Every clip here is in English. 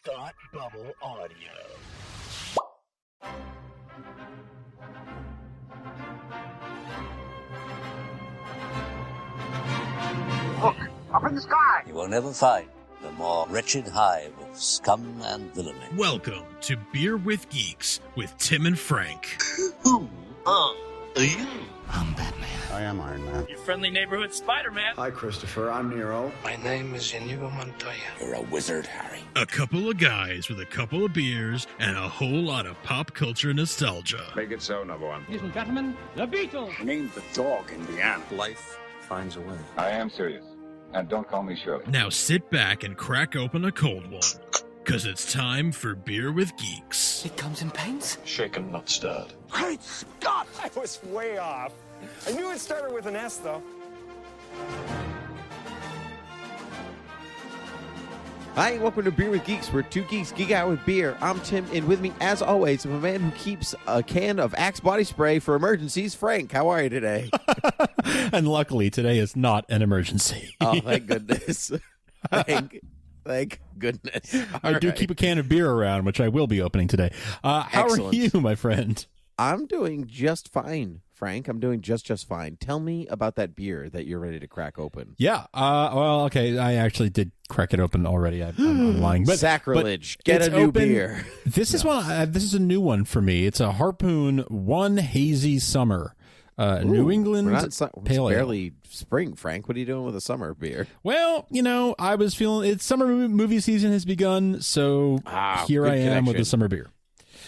Thought Bubble Audio. Look, up in the sky! You will never find the more wretched hive of scum and villainy. Welcome to Beer with Geeks with Tim and Frank. Who are you? I'm Batman. I am Iron Man. Your friendly neighborhood Spider-Man. Hi, Christopher. I'm Nero. My name is Inigo Montoya. You're a wizard, Harry. A couple of guys with a couple of beers and a whole lot of pop culture nostalgia. Make it so, number one. Ladies and gentlemen, the Beatles. Name the dog in the animal. Life finds a way. I am serious. And don't call me Shirley. Now sit back and crack open a cold one, because it's time for Beer with Geeks. It comes in paints? Shaken, not stirred. Great Scott! I was way off. I knew it started with an S, though. Hi, welcome to Beer with Geeks, where two geeks geek out with beer. I'm Tim, and with me, as always, I'm a man who keeps a can of Axe body spray for emergencies. Frank, how are you today? And luckily, today is not an emergency. Oh, thank goodness. Thank goodness. I do keep a can of beer around, which I will be opening today. How Excellent. are you, my friend? I'm doing just fine, Frank. I'm doing just fine. Tell me about that beer that you're ready to crack open. Yeah. Well, okay. I actually did crack it open already. I'm lying. But, Sacrilege. But Get a new open. beer. This is one. This is a new one for me. It's a Harpoon One Hazy Summer. New England It's Pale Ale. barely spring, Frank. What are you doing with a summer beer? Well, I was feeling it's summer movie season has begun, so here I am with the summer beer.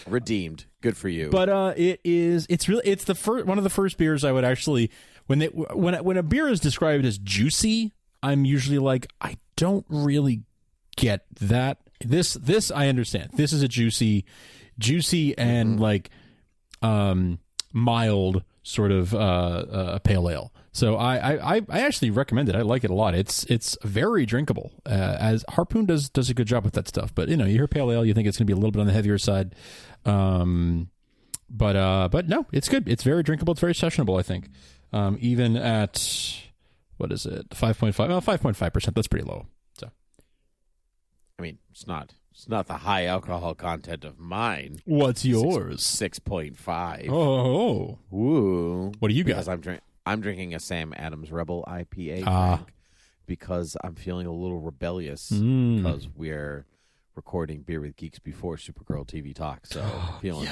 Redeemed. Good for you. But it's the first one of the first beers I would actually when a beer is described as juicy, I'm usually like, I don't really get that. This I understand. This is a juicy and like mild sort of pale ale. So I actually recommend it. I like it a lot. It's very drinkable. As Harpoon does a good job with that stuff. But you hear pale ale, you think it's going to be a little bit on the heavier side. But no, it's good. It's very drinkable. It's very sessionable, I think. Even at what is it? 5.5. Well, 5.5%. That's pretty low. So I mean, it's not the high alcohol content of mine. What's yours? 6.5. Oh. Woo. What do you got? Because I'm drinking a Sam Adams Rebel IPA, Frank, because I'm feeling a little rebellious because we're recording Beer with Geeks before Supergirl TV Talk. So feeling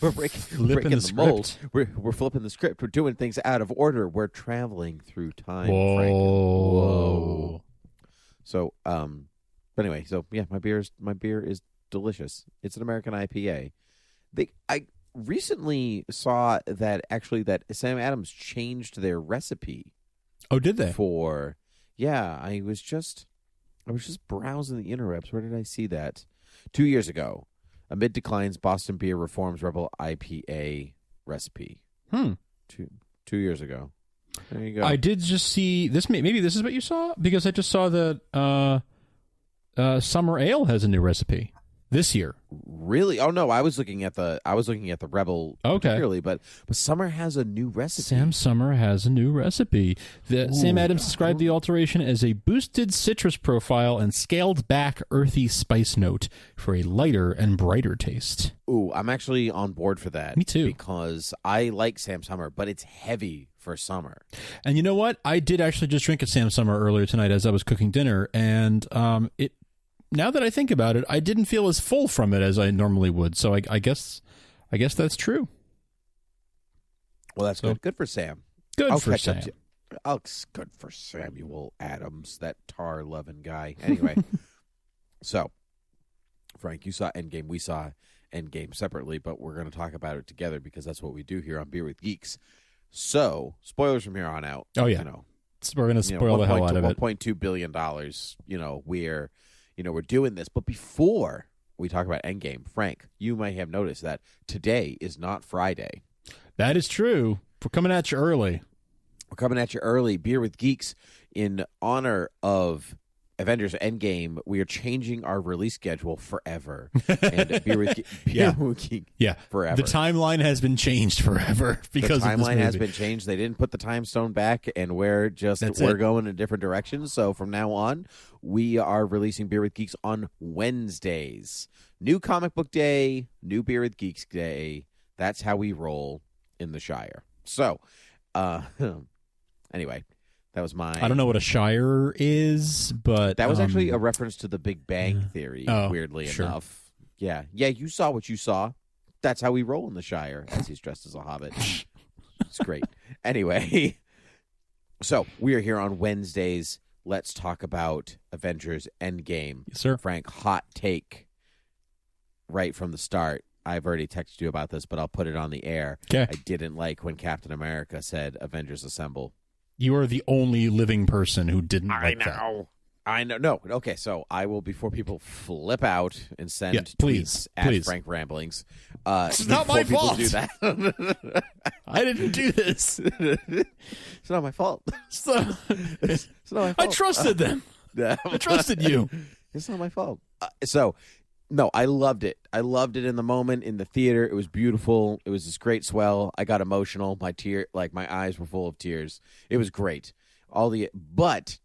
we're breaking the mold. We're flipping the script. We're doing things out of order. We're traveling through time, Frank. Whoa. So but anyway, so yeah, my beer is delicious. It's an American IPA. I recently saw that Sam Adams changed their recipe. Oh, did they? I was just browsing the interwebs. Where did I see that? 2 years ago, amid declines, Boston Beer reforms Rebel IPA recipe. 2 years ago. There you go. I did just see this. Maybe this is what you saw, because I just saw that Summer Ale has a new recipe this year. Really? Oh no, I was looking at the Rebel particularly, but Summer has a new recipe. Sam Summer has a new recipe. Sam Adams described the alteration as a boosted citrus profile and scaled back earthy spice note for a lighter and brighter taste. Ooh, I'm actually on board for that. Me too. Because I like Sam Summer, but it's heavy for summer. And you know what? I did actually just drink a Sam Summer earlier tonight as I was cooking dinner, and it. Now that I think about it, I didn't feel as full from it as I normally would. So I guess that's true. Well, that's good. Good for Sam. Good for Sam. Good for Samuel Adams, that tar-loving guy. Anyway, so, Frank, you saw Endgame. We saw Endgame separately, but we're going to talk about it together because that's what we do here on Beer with Geeks. So, spoilers from here on out. Oh, yeah. We're going to spoil the hell out of it. $1.2 billion, we're doing this. But before we talk about Endgame, Frank, you might have noticed that today is not Friday. That is true. We're coming at you early. Beer with Geeks in honor of Avengers Endgame, we are changing our release schedule forever. And Beer with Geek forever. The timeline has been changed forever because the of this timeline movie. has been changed. They didn't put the time stone back, and we're going in different directions. So from now on, we are releasing Beer with Geeks on Wednesdays. New comic book day, new Beer with Geeks day. That's how we roll in the Shire. So, anyway. That was I don't know what a Shire is, but that was actually a reference to the Big Bang Theory. Weirdly enough, yeah. You saw what you saw. That's how we roll in the Shire. As he's dressed as a hobbit. It's great. Anyway, so we are here on Wednesdays. Let's talk about Avengers Endgame. Yes, sir. Frank, hot take right from the start. I've already texted you about this, but I'll put it on the air. Okay. I didn't like when Captain America said "Avengers Assemble." You are the only living person who didn't like that. I know. No. Okay, so I will, before people flip out and send please, tweets at Frank Ramblings. It's not my fault. Do that. I didn't do this. It's not my fault. It's not my fault. I trusted them. I trusted you. It's not my fault. No, I loved it. I loved it in the moment, in the theater. It was beautiful. It was this great swell. I got emotional. My eyes were full of tears. It was great. But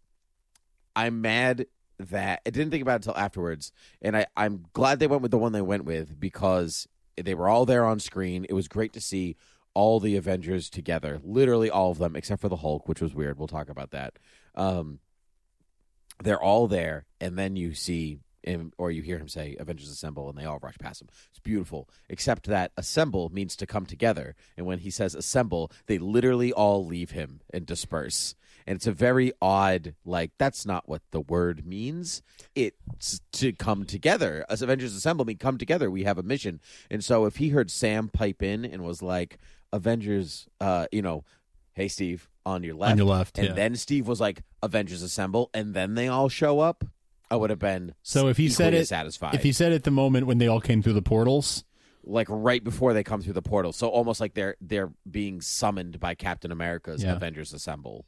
I'm mad that I didn't think about it until afterwards, and I'm glad they went with the one they went with because they were all there on screen. It was great to see all the Avengers together, literally all of them, except for the Hulk, which was weird. We'll talk about that. They're all there, and then you see or you hear him say, "Avengers Assemble," and they all rush past him. It's beautiful, except that assemble means to come together. And when he says assemble, they literally all leave him and disperse. And it's a very odd, that's not what the word means. It's to come together. As Avengers Assemble mean come together. We have a mission. And so if he heard Sam pipe in and was like, "Avengers, hey, Steve, on your left. And then Steve was like, "Avengers Assemble," and then they all show up, I would have been if he said it satisfied. If he said it the moment when they all came through the portals, like right before they come through the portal, so almost like they're being summoned by Captain America's Avengers Assemble.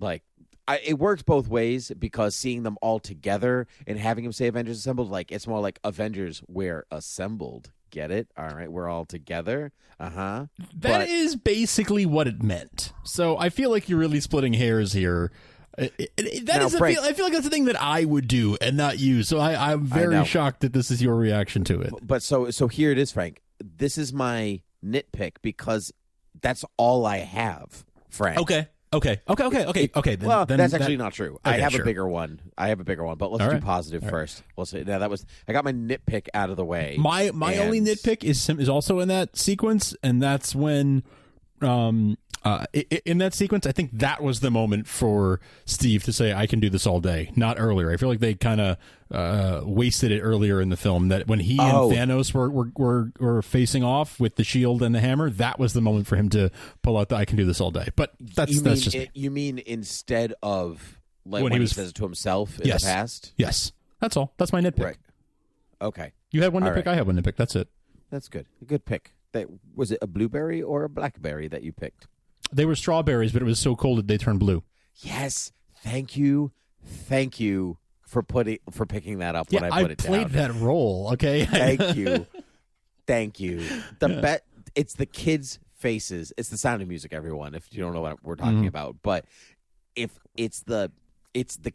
It works both ways because seeing them all together and having him say Avengers Assembled, it's more like Avengers, we're assembled. Get it? All right, we're all together. That is basically what it meant. So I feel like you're really splitting hairs here. I feel like that's the thing that I would do and not you. So I'm very shocked that this is your reaction to it. But so here it is, Frank. This is my nitpick because that's all I have, Frank. Okay. Then that's actually not true. Okay, I have sure. a bigger one. But let's do positive first. We'll see. Now I got my nitpick out of the way. My only nitpick is also in that sequence, and that's when in that sequence, I think that was the moment for Steve to say, "I can do this all day," not earlier. I feel like they kind of wasted it earlier in the film, that when he and Thanos were facing off with the shield and the hammer, that was the moment for him to pull out the "I can do this all day." But that's just me. You mean instead of when he says it to himself in the past? Yes. That's all. That's my nitpick. Right. Okay. You had one nitpick, right. I had one nitpick. That's it. That's good. A good pick. Was it a blueberry or a blackberry that you picked? They were strawberries, but it was so cold that they turned blue. Yes. Thank you for picking that up when I put it down. I played that role, okay? Thank you. It's the kids' faces. It's the Sound of Music, everyone, if you don't know what we're talking about. But if it's the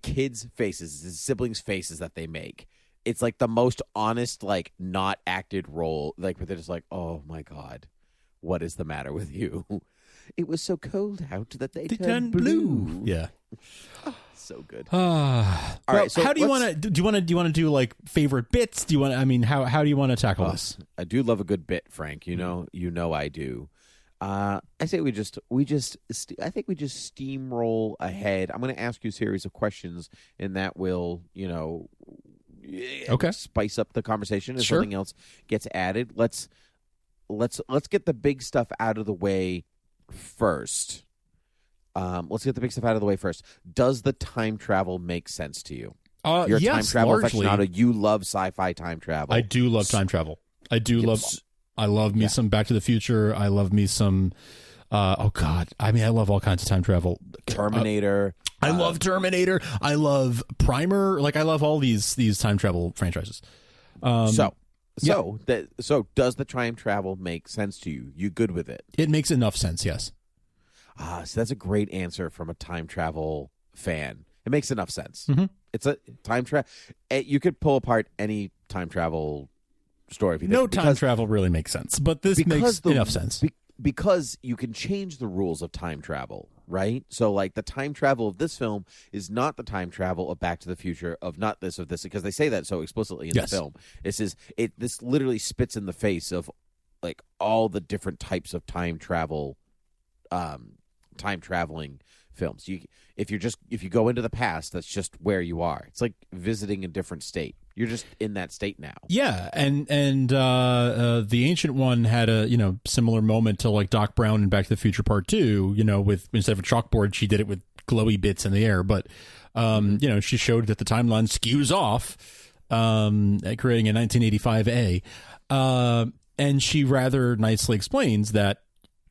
kids' faces, the siblings' faces that they make. It's like the most honest, not acted role. Where they're just like, "Oh my God, what is the matter with you? It was so cold out that they turned blue." Yeah. So good. All right. So how do you want to do? You want to do favorite bits? Do you want? How do you want to tackle this? I do love a good bit, Frank. You know I do. I say we just steamroll ahead. I'm going to ask you a series of questions, and that will spice up the conversation if something else gets added. Let's get the big stuff out of the way first. Does the time travel make sense to you? You're a time travel aficionado. You love sci-fi time travel. I do love time travel. I love me some Back to the Future. I love me some I love all kinds of time travel. Terminator. I love Terminator. I love Primer. Like I love all these time travel franchises. So does the time travel make sense to you? You good with it? It makes enough sense. Yes. So that's a great answer from a time travel fan. It makes enough sense. Mm-hmm. It's a time travel. You could pull apart any time travel story. If you no think, time travel really makes sense, but this makes enough sense. Because you can change the rules of time travel, right? So, like, the time travel of this film is not the time travel of Back to the Future, of not this, of this, because they say that so explicitly in the film. This literally spits in the face of, like, all the different types of time traveling films. If you go into the past, that's just where you are. It's like visiting a different state. You're just in that state now. Yeah, and the Ancient One had a similar moment to like Doc Brown in Back to the Future Part 2. With instead of a chalkboard, she did it with glowy bits in the air. But she showed that the timeline skews off, creating a 1985 and she rather nicely explains that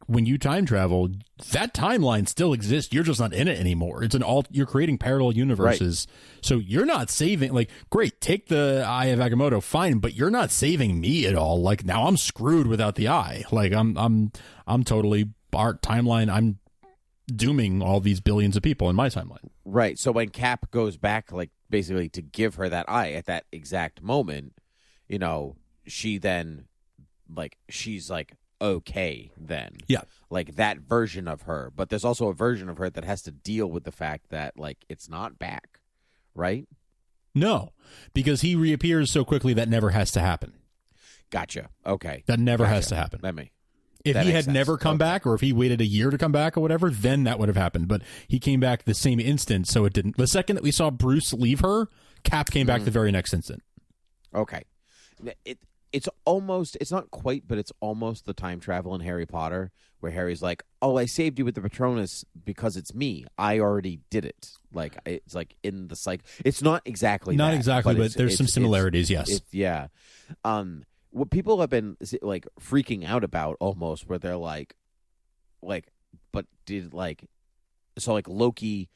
when you time travel, that timeline still exists. You're just not in it anymore. You're creating parallel universes. Right. So you're not saving, like, great, take the Eye of Agamotto, fine, but you're not saving me at all. Like, now I'm screwed without the eye. Like, I'm totally our timeline. I'm dooming all these billions of people in my timeline. Right. So when Cap goes back, like, basically to give her that eye at that exact moment, she then, like, she's like, okay then. Yeah. Like that version of her. But there's also a version of her that has to deal with the fact that, like, it's not back. Right? No. Because he reappears so quickly that never has to happen. Gotcha. Okay. That never has to happen. If he had never come back, or if he waited a year to come back or whatever, then that would have happened. But he came back the same instant, so it didn't. The second that we saw Bruce leave her, Cap came back the very next instant. Okay. It's not quite, but it's almost the time travel in Harry Potter, where Harry's like, oh, I saved you with the Patronus because it's me. I already did it. Like, it's like in the cycle. It's not exactly Not that, exactly, but there's some similarities, yes. Yeah. What people have been, like, freaking out about almost, where they're like, but did, like, so, like, Loki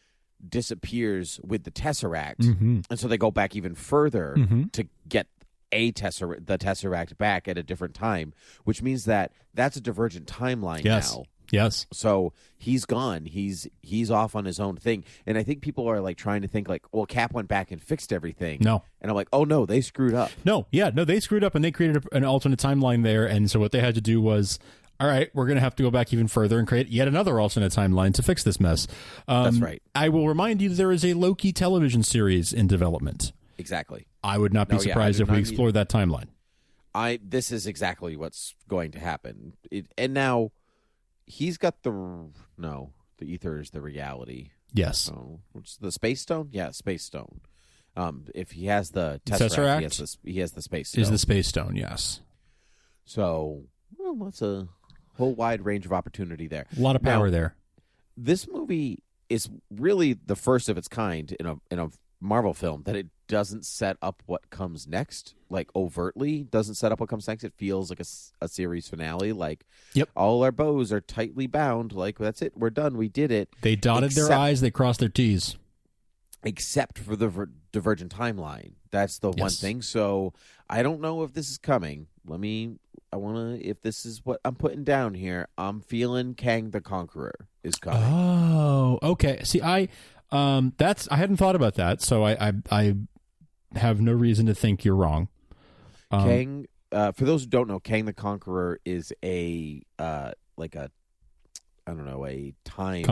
disappears with the Tesseract, and so they go back even further to get the Tesseract back at a different time, which means that's a divergent timeline now. Yes. So he's gone. He's off on his own thing. And I think people are, like, trying to think, like, well, Cap went back and fixed everything. No. And I'm like, oh, no, they screwed up. No, they screwed up, and they created an alternate timeline there. And so what they had to do was, all right, we're going to have to go back even further and create yet another alternate timeline to fix this mess. That's right. I will remind you there is a Loki television series in development. Exactly. I would not be surprised if we explore that timeline. This is exactly what's going to happen. And now he's got the ether is the reality. Yes. What's the Space Stone? Yeah, Space Stone. If he has the Tesseract, he has the Space Stone. Is the Space Stone, yes. So, that's a whole wide range of opportunity there. A lot of power there. This movie is really the first of its kind in a Marvel film that it doesn't set up what comes next, like overtly doesn't set up what comes next. It feels like a series finale, like, yep, all our bows are tightly bound, like, that's it, we're done, we did it. They dotted their I's, they crossed their T's. Except for the divergent timeline. That's the one thing. So I don't know if this is coming. If this is what I'm putting down here, I'm feeling Kang the Conqueror is coming. Oh, okay. See, I hadn't thought about that, so I have no reason to think you're wrong. Kang, for those who don't know, Kang the Conqueror is a time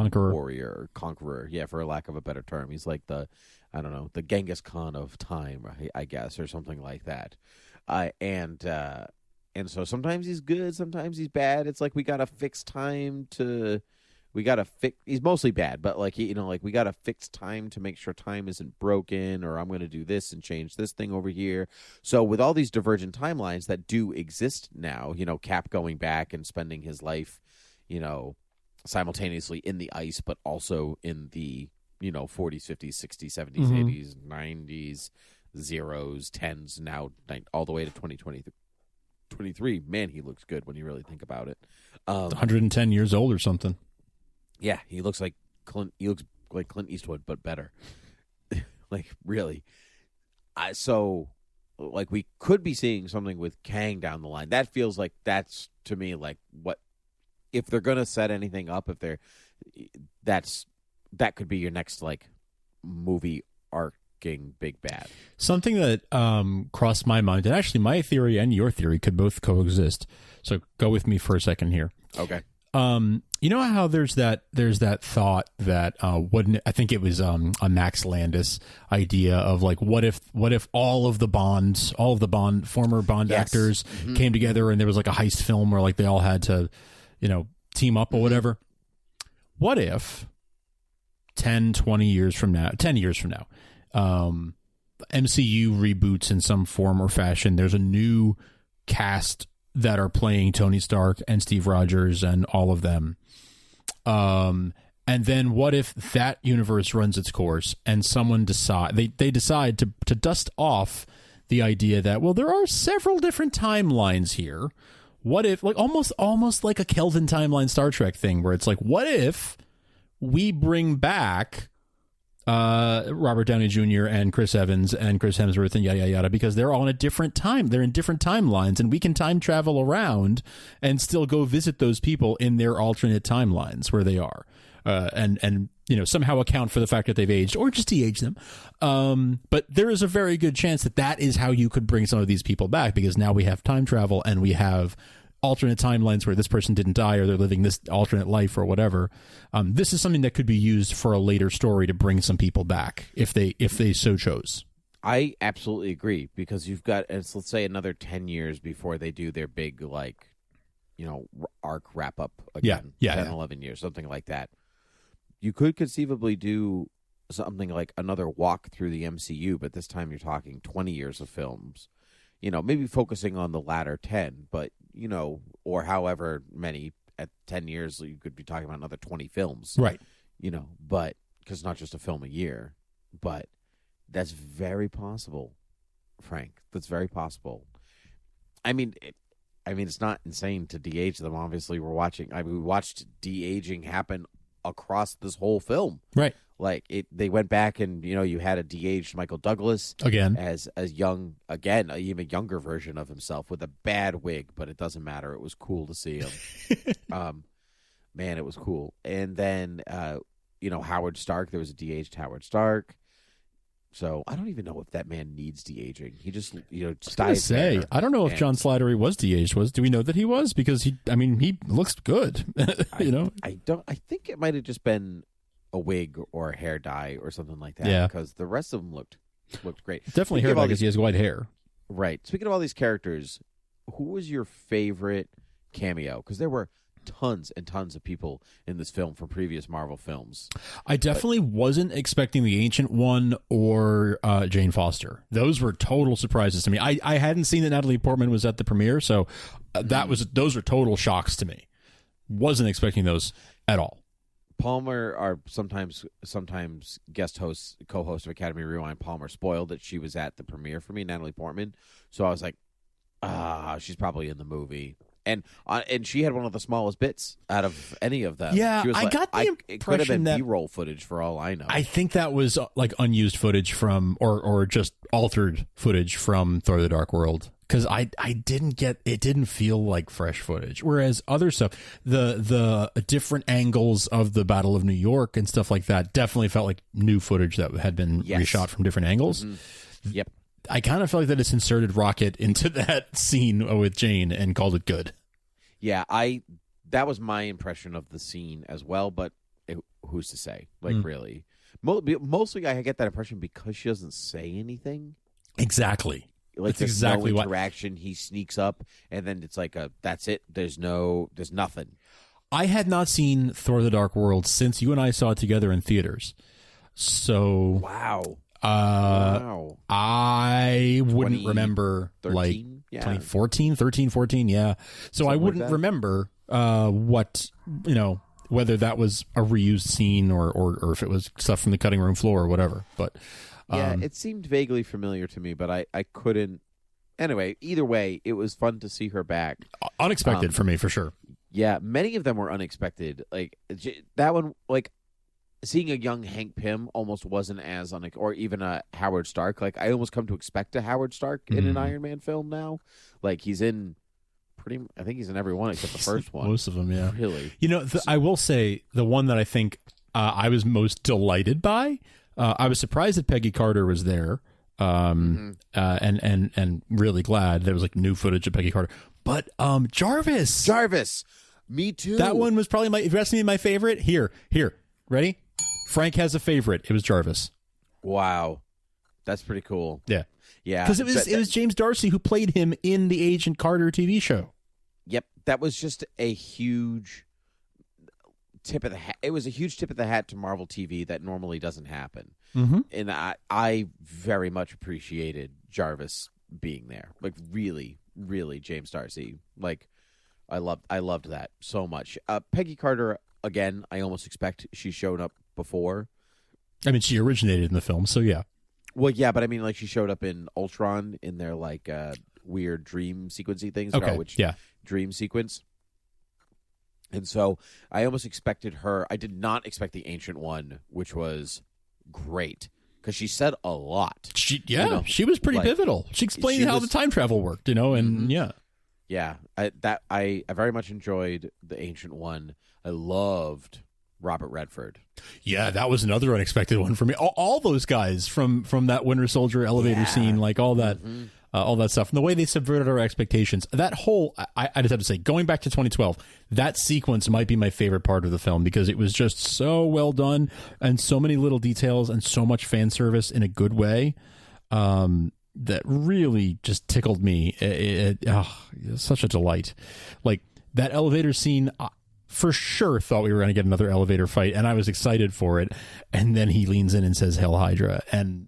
conqueror. Yeah, for lack of a better term. He's like the Genghis Khan of time, I guess, or something like that. And so sometimes he's good, sometimes he's bad. It's like we got to fix time to... he's mostly bad, but like, we got to fix time to make sure time isn't broken, or I'm going to do this and change this thing over here. So with all these divergent timelines that do exist now, Cap going back and spending his life, simultaneously in the ice, but also in the, 40s, 50s, 60s, 70s, 80s, 90s, zeros, 10s, now all the way to 2023. Man, he looks good when you really think about it. 110 years old or something. Yeah, he looks like Clint. He looks like Clint Eastwood, but better. Like, really. So, like, we could be seeing something with Kang down the line. That feels like that's, to me, like, what, if they're going to set anything up, that could be your next, like, movie arcing big bad. Something that crossed my mind, and actually my theory and your theory could both coexist. So go with me for a second here. Okay. You know how there's that thought that I think it was a Max Landis idea of like what if all of the former Bond actors came together and there was like a heist film where like they all had to, team up or whatever. What if 10 years from now, MCU reboots in some form or fashion, there's a new cast that are playing Tony Stark and Steve Rogers and all of them. And then what if that universe runs its course and someone they decide to dust off the idea that, well, there are several different timelines here. What if, like almost like a Kelvin timeline Star Trek thing where it's like, what if we bring back Robert Downey Jr. and Chris Evans and Chris Hemsworth and yada yada, because they're all in a different time. They're in different timelines, and we can time travel around and still go visit those people in their alternate timelines where they are, and somehow account for the fact that they've aged or just de-age them. But there is a very good chance that is how you could bring some of these people back, because now we have time travel and we have alternate timelines where this person didn't die or they're living this alternate life or whatever. This is something that could be used for a later story to bring some people back if they so chose. I absolutely agree, because you've got, let's say, another 10 years before they do their big, arc wrap up again. 11 years, something like that. You could conceivably do something like another walk through the MCU, but this time you're talking 20 years of films. Maybe focusing on the latter 10, but, or however many, at 10 years, you could be talking about another 20 films. Right. But, because not just a film a year, but that's very possible, Frank. That's very possible. I mean, it's not insane to de-age them. Obviously, we watched de-aging happen across this whole film. Right. Like they went back and you had a de-aged Michael Douglas again as young again, an even younger version of himself with a bad wig, but it doesn't matter. It was cool to see him. Man, it was cool. And then Howard Stark. There was a de-aged Howard Stark. So I don't even know if that man needs de-aging. He just dies there. I don't know if John Slattery was de-aged. Do we know that he was? Because he looks good. I think it might have just been a wig or a hair dye or something like that. Yeah. Because the rest of them looked great. Definitely hair dye because he has white hair. Right. Speaking of all these characters, who was your favorite cameo? Because there were tons and tons of people in this film from previous Marvel films. I definitely wasn't expecting the Ancient One or Jane Foster. Those were total surprises to me. I hadn't seen that Natalie Portman was at the premiere, so those were total shocks to me. Wasn't expecting those at all. Palmer, our sometimes guest host, co-host of Academy Rewind, Palmer spoiled that she was at the premiere for me, Natalie Portman. So I was like, she's probably in the movie. And she had one of the smallest bits out of any of them. Yeah, she was I got the impression it could have been that B-roll footage for all I know. I think that was like unused footage from, or just altered footage from Thor: The Dark World. Because I didn't get, it didn't feel like fresh footage. Whereas other stuff, the different angles of the Battle of New York and stuff like that definitely felt like new footage that had been reshot from different angles. Mm-hmm. Yep. I kind of felt like that it's inserted Rocket into that scene with Jane and called it good. Yeah, that was my impression of the scene as well, but who's to say? Like, really? Mostly I get that impression because she doesn't say anything. Exactly. Like, that's exactly no interaction. He sneaks up, and then it's like that's it. There's nothing. I had not seen Thor: The Dark World since you and I saw it together in theaters. So wow. I wouldn't remember 2014, 13, 14, yeah. So something I wouldn't remember what, whether that was a reused scene or if it was stuff from the cutting room floor or whatever. But yeah, it seemed vaguely familiar to me, but I couldn't. Anyway, either way, it was fun to see her back. Unexpected for me, for sure. Yeah, many of them were unexpected. Like that one, like seeing a young Hank Pym almost wasn't as or even a Howard Stark. Like I almost come to expect a Howard Stark in an Iron Man film now. Like he's in I think he's in every one except the first one. Most of them, yeah. Really. I will say the one that I think I was most delighted by. I was surprised that Peggy Carter was there, and really glad there was like new footage of Peggy Carter. But Jarvis, me too. That one was probably if you're asking me my favorite. Here, ready? Frank has a favorite. It was Jarvis. Wow, that's pretty cool. Yeah, because it was James Darcy who played him in the Agent Carter TV show. Yep, that was just a huge tip of the hat. It was a huge tip of the hat to Marvel TV that normally doesn't happen. Mm-hmm. And I very much appreciated Jarvis being there. Like really, really James Darcy. Like I loved that so much. Peggy Carter, again, I almost expect she showed up before. I mean, she originated in the film, so yeah. Well, yeah, but I mean, like she showed up in Ultron in their like weird dream sequencey things. Okay, dream sequence. And so I almost expected her. I did not expect the Ancient One, which was great because she said a lot. She was pretty pivotal. She explained how the time travel worked, and yeah. I very much enjoyed the Ancient One. I loved Robert Redford. Yeah, that was another unexpected one for me. All those guys from that Winter Soldier elevator scene, like all that. All that stuff, and the way they subverted our expectations. That whole, I just have to say, going back to 2012, that sequence might be my favorite part of the film because it was just so well done and so many little details and so much fan service in a good way that really just tickled me. It was such a delight. Like that elevator scene, for sure thought we were going to get another elevator fight, and I was excited for it. And then he leans in and says, "Hail Hydra," and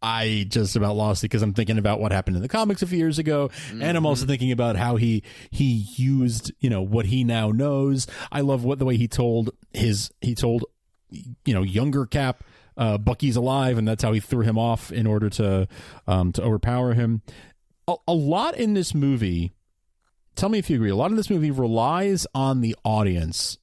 I just about lost it because I'm thinking about what happened in the comics a few years ago, and I'm also thinking about how he used what he now knows. I love the way he told younger Cap Bucky's alive, and that's how he threw him off in order to overpower him. A lot in this movie. Tell me if you agree. A lot of this movie relies on the audience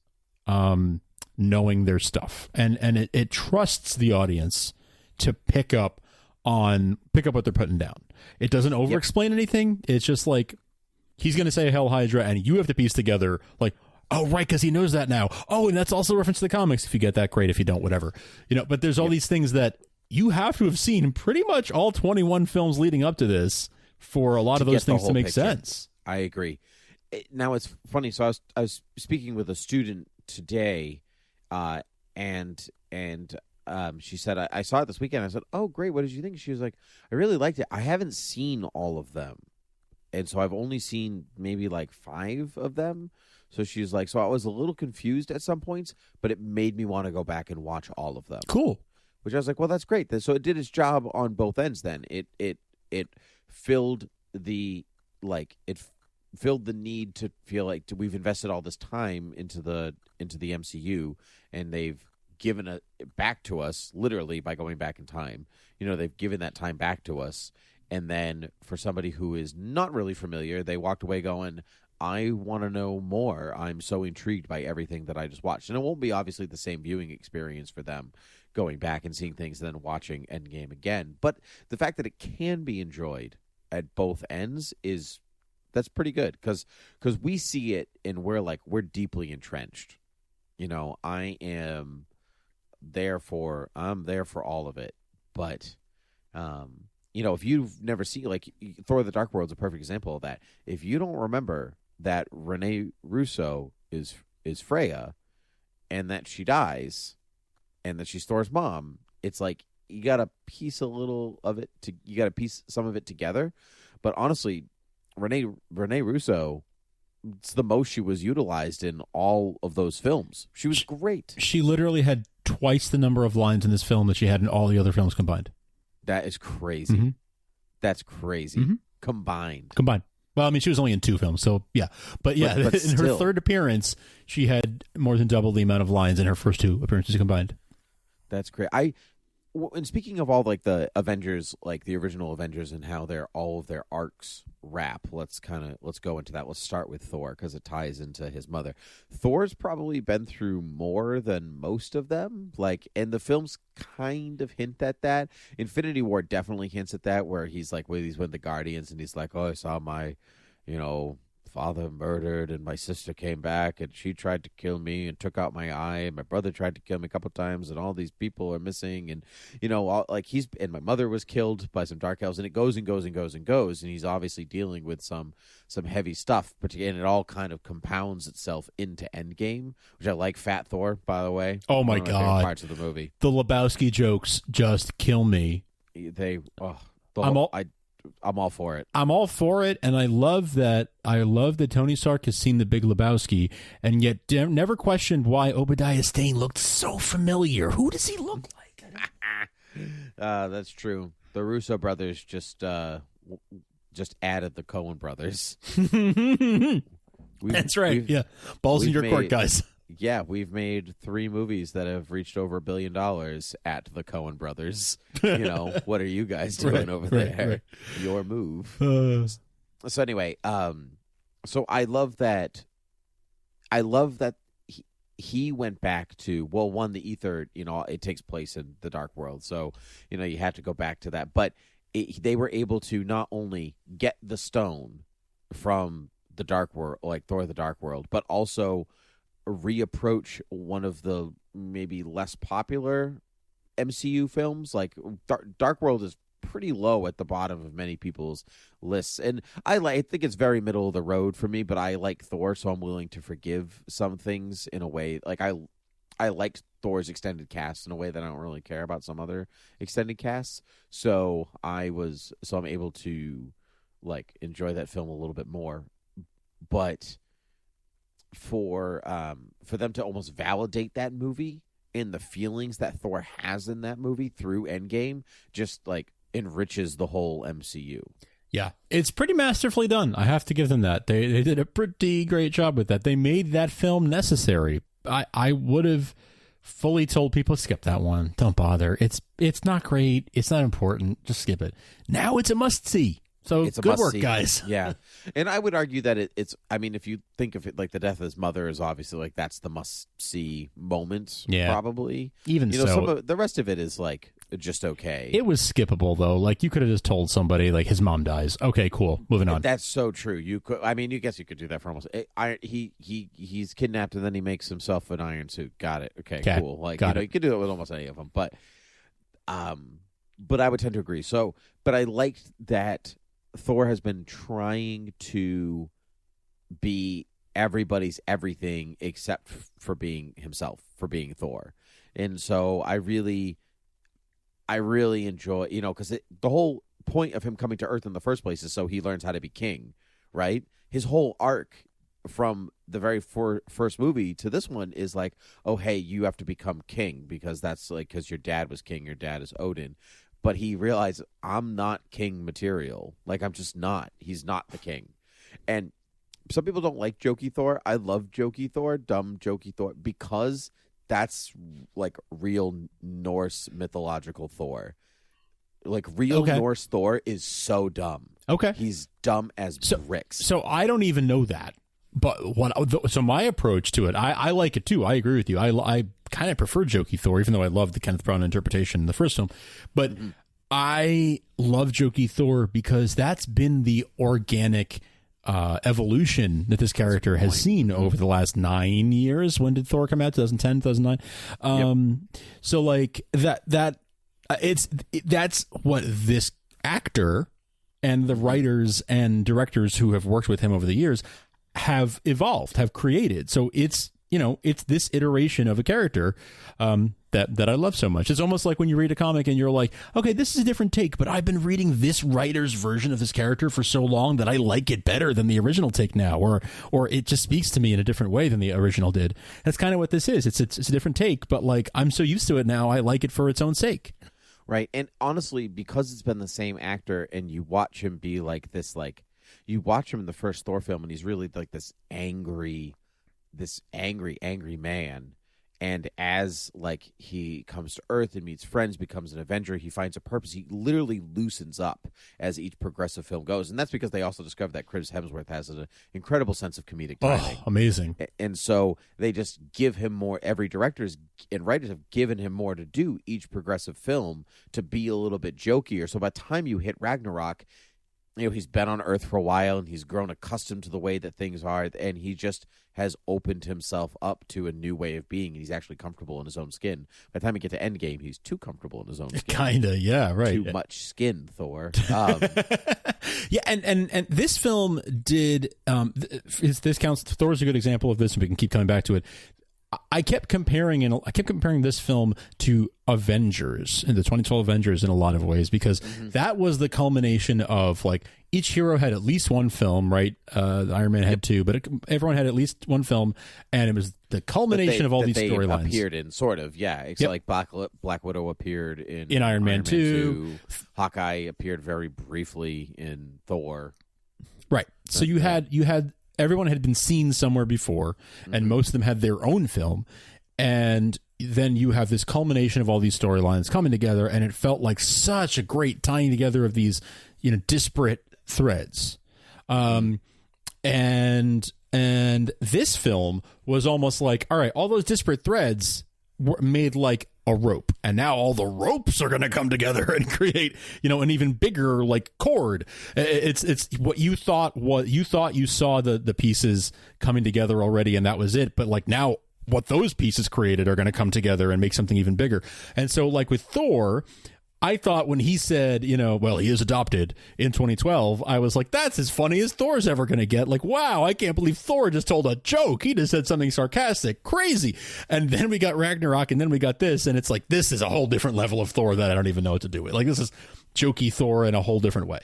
knowing their stuff, and it trusts the audience to pick up what they're putting down. It doesn't over-explain anything. It's just like he's going to say Hail Hydra, and you have to piece together like, oh, right, because he knows that now. Oh, and that's also a reference to the comics. If you get that, great. If you don't, whatever. But there's all these things that you have to have seen pretty much all 21 films leading up to this for a lot of those things to make sense. I agree. Now, it's funny. So I was speaking with a student today, and she said, I saw it this weekend. I said, oh, great. What did you think? She was like, I really liked it. I haven't seen all of them. And so I've only seen maybe like 5 of them. So she's like, so I was a little confused at some points, but it made me want to go back and watch all of them. Cool. Which I was like, well, that's great. So it did its job on both ends then. It filled the need to feel like we've invested all this time into the MCU, and they've given it back to us literally by going back in time. They've given that time back to us, and then for somebody who is not really familiar, they walked away going, I want to know more. I'm so intrigued by everything that I just watched. And it won't be obviously the same viewing experience for them going back and seeing things and then watching Endgame again, but the fact that it can be enjoyed at both ends that's pretty good because we see it and we're deeply entrenched. I'm there for all of it, but if you've never seen, like, Thor: The Dark World's a perfect example of that. If you don't remember that Renee Russo is Freya, and that she dies, and that she's Thor's mom, it's like you got to piece some of it together. But honestly, Renee Russo, it's the most she was utilized in all of those films. She was great. She literally had twice the number of lines in this film that she had in all the other films combined. That is crazy. Mm-hmm. That's crazy. Mm-hmm. Combined. Well, I mean, she was only in 2 films, so yeah. But yeah, but in her third appearance, she had more than double the amount of lines in her first 2 appearances combined. That's great. And speaking of all like the Avengers, like the original Avengers, and how all of their arcs wrap, let's go into that. Let's start with Thor because it ties into his mother. Thor's probably been through more than most of them, and the films kind of hint at that. Infinity War definitely hints at that, where he's like, he's with the Guardians, and he's like, oh, I saw my, father murdered, and my sister came back, and she tried to kill me and took out my eye, and my brother tried to kill me a couple times, and all these people are missing, and and my mother was killed by some dark elves, and it goes and goes and goes and goes, and he's obviously dealing with some heavy stuff, and it all kind of compounds itself into Endgame, which I like. Fat Thor, by the way. Oh my God, parts of the movie. The Lebowski jokes just kill me. I'm all for it. I'm all for it, and I love that Tony Stark has seen The Big Lebowski, and yet never questioned why Obadiah Stane looked so familiar. Who does he look like? That's true. The Russo brothers just added the Coen brothers. That's right. Yeah, balls in your court, guys. Yeah, we've made 3 movies that have reached over $1 billion at the Coen brothers. What are you guys doing over there? Right. Your move. So anyway, so I love that. He went back to, one, the ether. It takes place in the dark world, so you had to go back to that. But they were able to not only get the stone from the dark world, like Thor: The Dark World, but also reapproach one of the maybe less popular MCU films. Like Dark World is pretty low at the bottom of many people's lists, and I think it's very middle of the road for me, but I like Thor, so I'm willing to forgive some things in a way. Like I like Thor's extended cast in a way that I don't really care about some other extended casts, so I'm able to enjoy that film a little bit more. But for them to almost validate that movie and the feelings that Thor has in that movie through Endgame just enriches the whole MCU. Yeah, it's pretty masterfully done. I have to give them that. They did a pretty great job with that. They made that film necessary. I would have fully told people, skip that one. Don't bother. It's not great. It's not important. Just skip it. Now it's a must-see. So it's good work, guys. Yeah. And I would argue that it's, if you think of it like the death of his mother is obviously that's the must-see moment, probably. Even so. Some of, the rest of it is just okay. It was skippable, though. You could have just told somebody, his mom dies. Okay, cool. Moving on. That's so true. You could, you guess you could do that for almost, he's kidnapped and then he makes himself an iron suit. Got it. Okay, cool. You could do it with almost any of them. But I would tend to agree. So, but I liked that Thor has been trying to be everybody's everything except for being himself, for being Thor. And so I really enjoy, because the whole point of him coming to Earth in the first place is so he learns how to be king, right? His whole arc from the very first movie to this one is oh, hey, you have to become king because that's because your dad was king, your dad is Odin. But he realized, I'm not king material. I'm just not. He's not the king. And some people don't like jokey Thor. I love jokey Thor, dumb jokey Thor, because that's real Norse mythological Thor. Real Norse Thor is so dumb. Okay. He's dumb as bricks. So I don't even know that. But so my approach to it, I like it too. I agree with you. I kind of prefer jokey Thor, even though I love the Kenneth Branagh interpretation in the first film. But I love jokey Thor because that's been the organic evolution that this character has seen over the last 9 years. When did Thor come out? 2010, 2009. So that's what this actor and the writers and directors who have worked with him over the years have evolved, have created. So it's this iteration of a character that I love so much. It's almost like when you read a comic and you're like, okay, this is a different take, but I've been reading this writer's version of this character for so long that I like it better than the original take now, or it just speaks to me in a different way than the original did. That's kind of what this is. It's a different take, but I'm so used to it now, I like it for its own sake. Right. And honestly, because it's been the same actor and you watch him be this, you watch him in the first Thor film and he's really this angry man. And as like he comes to Earth and meets friends, becomes an Avenger, he finds a purpose. He literally loosens up as each progressive film goes, and that's because they also discovered that Chris Hemsworth has an incredible sense of comedic timing. Oh, amazing! And so they just give him more. Every directors and writers have given him more to do each progressive film to be a little bit jokier. So by the time you hit Ragnarok, he's been on Earth for a while and he's grown accustomed to the way that things are, and he just has opened himself up to a new way of being, and he's actually comfortable in his own skin. By the time you get to Endgame, he's too comfortable in his own skin. Kinda, yeah, right. Too much skin, Thor. Yeah, and this film did. This counts. Thor's a good example of this, and we can keep coming back to it. I kept comparing this film to Avengers, in the 2012 Avengers, in a lot of ways, because that was the culmination of like each hero had at least one film, right? Iron Man had two, but everyone had at least one film, and it was the culmination of all these storylines. Appeared in sort of, yeah. Except like Black Widow appeared in Iron Man 2. Hawkeye appeared very briefly in Thor. Right. So you had everyone had been seen somewhere before, and most of them had their own film. And then you have this culmination of all these storylines coming together, and it felt like such a great tying together of these, disparate threads. And this film was almost like, all right, all those disparate threads were made like a rope, and now all the ropes are going to come together and create, an even bigger like cord. It's what you thought you saw the pieces coming together already, and that was it. But like now, what those pieces created are going to come together and make something even bigger. And so, like with Thor, I thought when he said, he is adopted in 2012, I was like, that's as funny as Thor's ever going to get. Like, wow, I can't believe Thor just told a joke. He just said something sarcastic, crazy. And then we got Ragnarok, and then we got this, and it's like, this is a whole different level of Thor that I don't even know what to do with. Like, this is jokey Thor in a whole different way.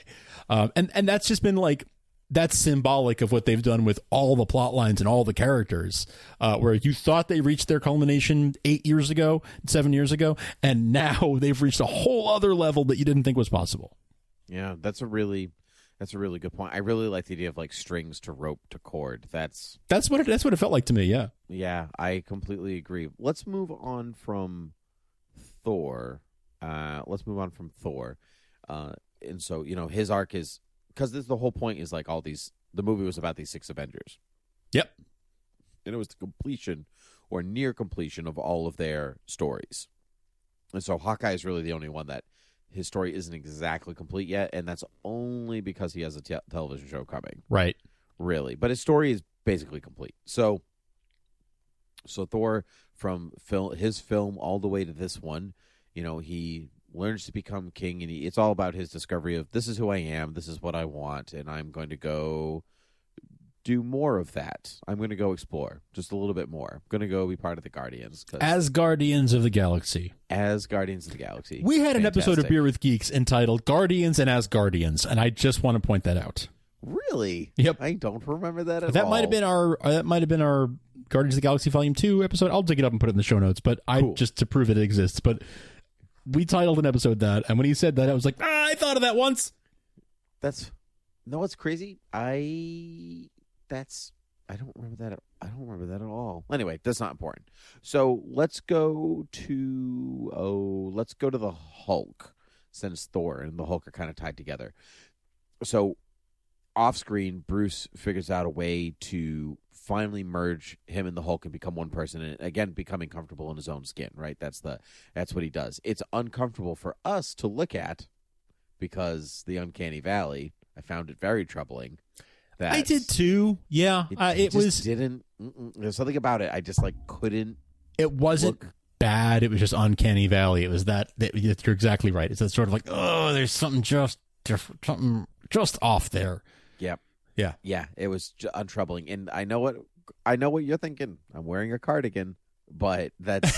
And that's just been like, that's symbolic of what they've done with all the plot lines and all the characters, where you thought they reached their culmination 7 years ago, and now they've reached a whole other level that you didn't think was possible. Yeah, that's a really good point. I really like the idea of like strings to rope to cord. That's what it felt like to me. Yeah. Yeah, I completely agree. Let's move on from Thor. And so, his arc is, because the whole point is like the movie was about these 6 Avengers. Yep. And it was the completion or near completion of all of their stories. And so Hawkeye is really the only one that his story isn't exactly complete yet, and that's only because he has a television show coming. Right. Really. But his story is basically complete. So Thor, from his film all the way to this one, he learns to become king, and it's all about his discovery of, this is who I am, this is what I want, and I'm going to go do more of that. I'm going to go explore just a little bit more. I'm going to go be part of the Guardians. Asgardians of the Galaxy. Asgardians of the Galaxy. We had an episode of Beer with Geeks entitled Guardians and Asgardians, and I just want to point that out. Really? Yep. I don't remember that at all. That might have been our Guardians of the Galaxy Volume 2 episode. I'll dig it up and put it in the show notes, but just to prove it exists. But we titled an episode that, and when he said that, I was like, I thought of that once. What's crazy? I don't remember that. I don't remember that at all. Anyway, that's not important. So let's go to the Hulk, since Thor and the Hulk are kind of tied together. So off screen, Bruce figures out a way to finally merge him and the Hulk and become one person, and again becoming comfortable in his own skin, right? That's what he does. It's uncomfortable for us to look at because the Uncanny Valley, I found it very troubling. I did too. Yeah. There's something about it I just couldn't. It wasn't bad. It was just Uncanny Valley. It was that you're exactly right. It's that sort of like, oh, there's something just different, something just off there. Yep. Yeah. It was untroubling, and I know what you're thinking. I'm wearing a cardigan, but that's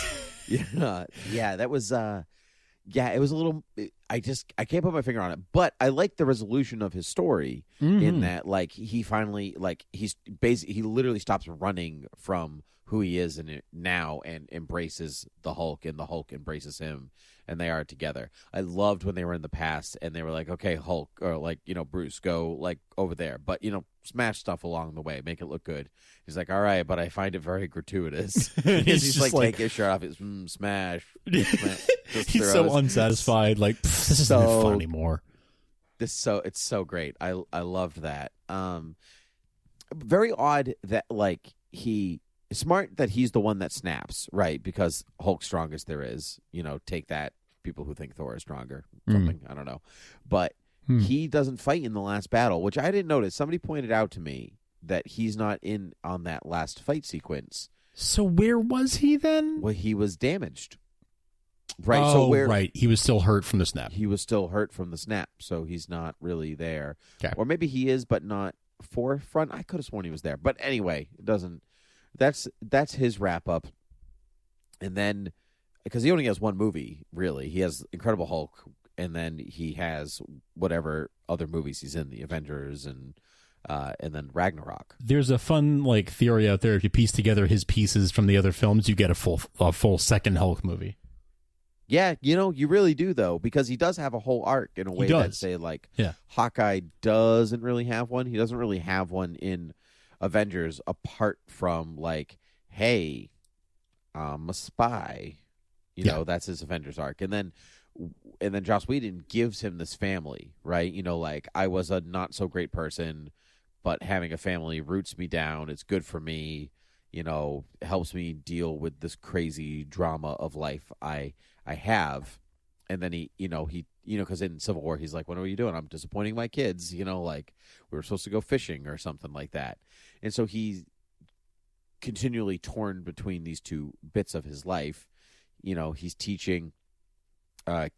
that was it was a little. I can't put my finger on it, but I like the resolution of his story in that, like, he finally, like, he literally stops running from who he is now and embraces the Hulk, and the Hulk embraces him, and they are together. I loved when they were in the past and they were like, okay, Hulk, or like, Bruce, go like over there, but smash stuff along the way, make it look good. He's like, all right, but I find it very gratuitous. he's like take his shirt off, his smash. He's so unsatisfied. Like, this isn't fun anymore. It's so great. I loved that. Very odd that, like, smart that he's the one that snaps, right? Because Hulk's strongest there is. Take that, people who think Thor is stronger. Something, I don't know. But he doesn't fight in the last battle, which I didn't notice. Somebody pointed out to me that he's not in on that last fight sequence. So where was he then? Well, he was damaged. Right. Oh, right. He was still hurt from the snap. He was still hurt from the snap, so he's not really there. Okay. Or maybe he is, but not forefront. I could have sworn he was there. But anyway, it doesn't. That's his wrap up. And then, because he only has one movie, really. He has Incredible Hulk, and then he has whatever other movies he's in, the Avengers and then Ragnarok. There's a fun theory out there. If you piece together his pieces from the other films, you get a full second Hulk movie. Yeah, you really do, though, because he does have a whole arc in a way that, say, Hawkeye doesn't really have one. He doesn't really have one in Avengers apart from, hey, I'm a spy. That's his Avengers arc. And then Joss Whedon gives him this family, right? I was a not-so-great person, but having a family roots me down. It's good for me. Helps me deal with this crazy drama of life I have. And then he because in Civil War, he's like, what are you doing? I'm disappointing my kids, we were supposed to go fishing or something like that. And so he's continually torn between these two bits of his life. He's teaching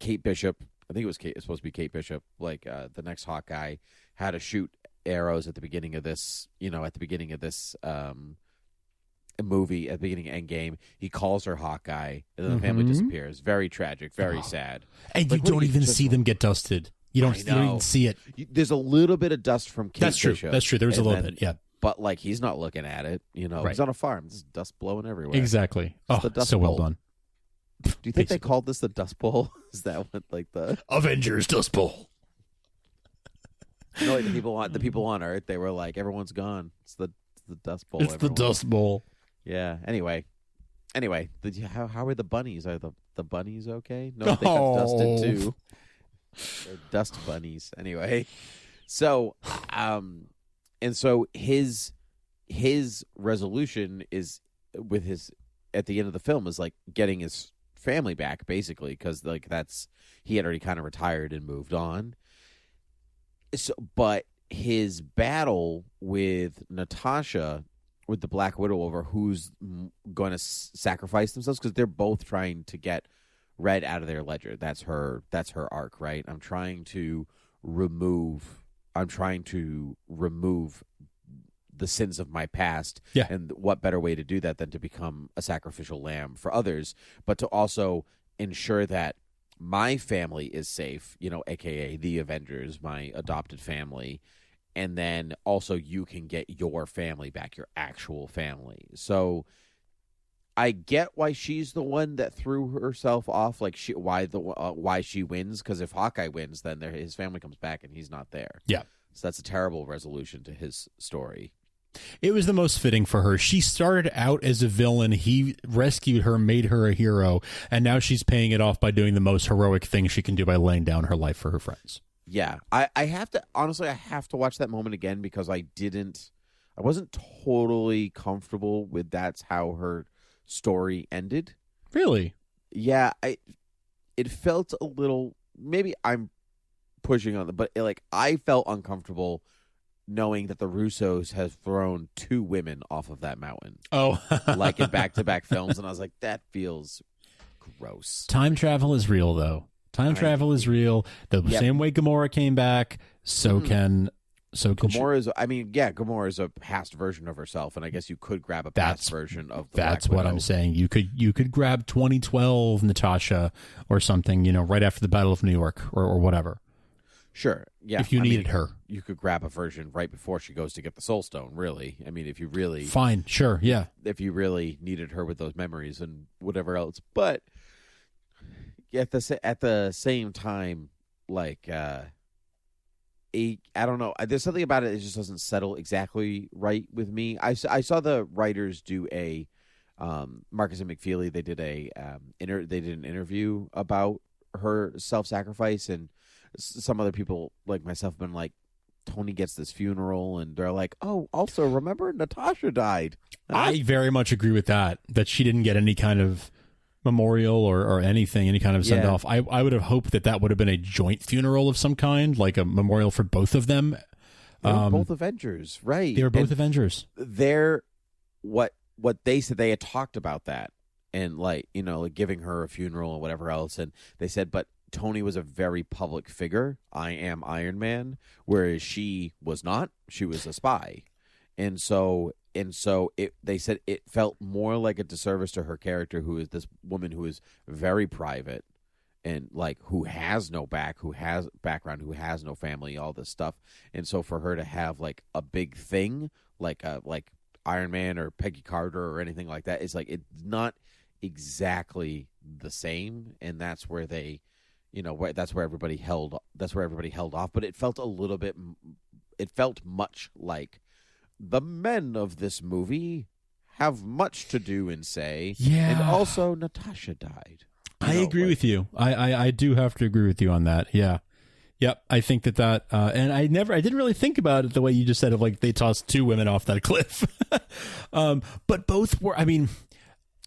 Kate Bishop, I think it's supposed to be Kate Bishop, the next Hawkeye, how to shoot arrows at the beginning of this, movie, at the beginning of Endgame. He calls her Hawkeye, and then the family disappears. Very tragic, very sad. And you don't even see them get dusted. You don't even see it. There's a little bit of dust from Kate Bishop. That's true. There's a little bit, yeah. But he's not looking at it. Right. He's on a farm. There's dust blowing everywhere. Exactly. It's the dust well bowl. done. Do you think they called this the Dust Bowl? Is that what the Avengers Dust Bowl? No, the people on Earth, they were like, everyone's gone. It's the Dust Bowl. It's the Dust Bowl. Yeah. Anyway, how are the bunnies? Are the bunnies okay? No, they got dusted too. They're dust bunnies. Anyway, so and so his resolution is with his at the end of the film is getting his family back, basically, because he had already kind of retired and moved on. So, but his battle with Natasha, with the Black Widow, over who's going to sacrifice themselves, because they're both trying to get Red out of their ledger. That's her arc, right? I'm trying to remove the sins of my past. Yeah. And what better way to do that than to become a sacrificial lamb for others, but to also ensure that my family is safe, aka the Avengers, my adopted family, and then also you can get your family back, your actual family. So I get why she's the one that threw herself off, why she wins, because if Hawkeye wins, then his family comes back and he's not there. Yeah. So that's a terrible resolution to his story. It was the most fitting for her. She started out as a villain. He rescued her, made her a hero, and now she's paying it off by doing the most heroic thing she can do by laying down her life for her friends. Yeah. I have to watch that moment again, because I wasn't totally comfortable with that's how her story ended. Really? Yeah. It felt a little, maybe I'm pushing on but I felt uncomfortable knowing that the Russos have thrown 2 women off of that mountain. Oh. In back-to-back films, and I was like, that feels gross. Time travel is real, though. Time travel is real. The same way Gamora came back, so can So Gamora's a past version of herself, and I guess you could grab a past version of the That's Black what Widow. I'm saying. You could grab 2012 Natasha or something, right after the Battle of New York or whatever. Sure. Yeah. If you needed her. You could grab a version right before she goes to get the Soul Stone, really. I mean, if you really... Fine. Sure. Yeah. If you really needed her with those memories and whatever else. But at the same time, like... I don't know. There's something about it that just doesn't settle exactly right with me. I saw the writers do a... Marcus and McFeely, they did an interview about her self-sacrifice, and some other people like myself have been like, Tony gets this funeral, and they're like, oh, also remember Natasha died. I very much agree with that she didn't get any kind of memorial or anything, any kind of send off. I would have hoped that would have been a joint funeral of some kind, like a memorial for both of them. They were both Avengers, right? They were both Avengers. They're what they said, they had talked about that, and like giving her a funeral and whatever else, and they said, but Tony was a very public figure. I am Iron Man, whereas she was not. She was a spy, and so they said it felt more like a disservice to her character, who is this woman who is very private and like who has no background, who has no family, all this stuff, and so for her to have like a big thing like Iron Man or Peggy Carter or anything like that, it's like it's not exactly the same, and that's where they. That's where everybody held off, but it felt much like the men of this movie have much to do and say. Yeah. And also Natasha died. I agree with you. I do have to agree with you on that. Yeah. Yep. I think that and I didn't really think about it the way you just said of like they tossed two women off that cliff. But both were,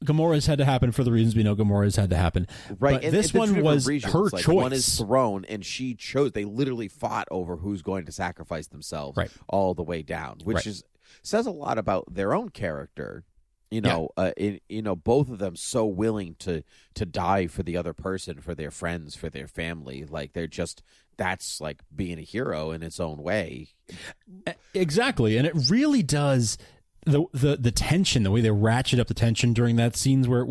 Gamora's had to happen for the reasons we know Gamora's had to happen. Right. But this one was her choice. One is thrown, and she chose. They literally fought over who's going to sacrifice themselves all the way down, which says a lot about their own character. Both of them so willing to die for the other person, for their friends, for their family. Like that's like being a hero in its own way. Exactly, and it really does. The tension, the way they ratchet up the tension during that scenes where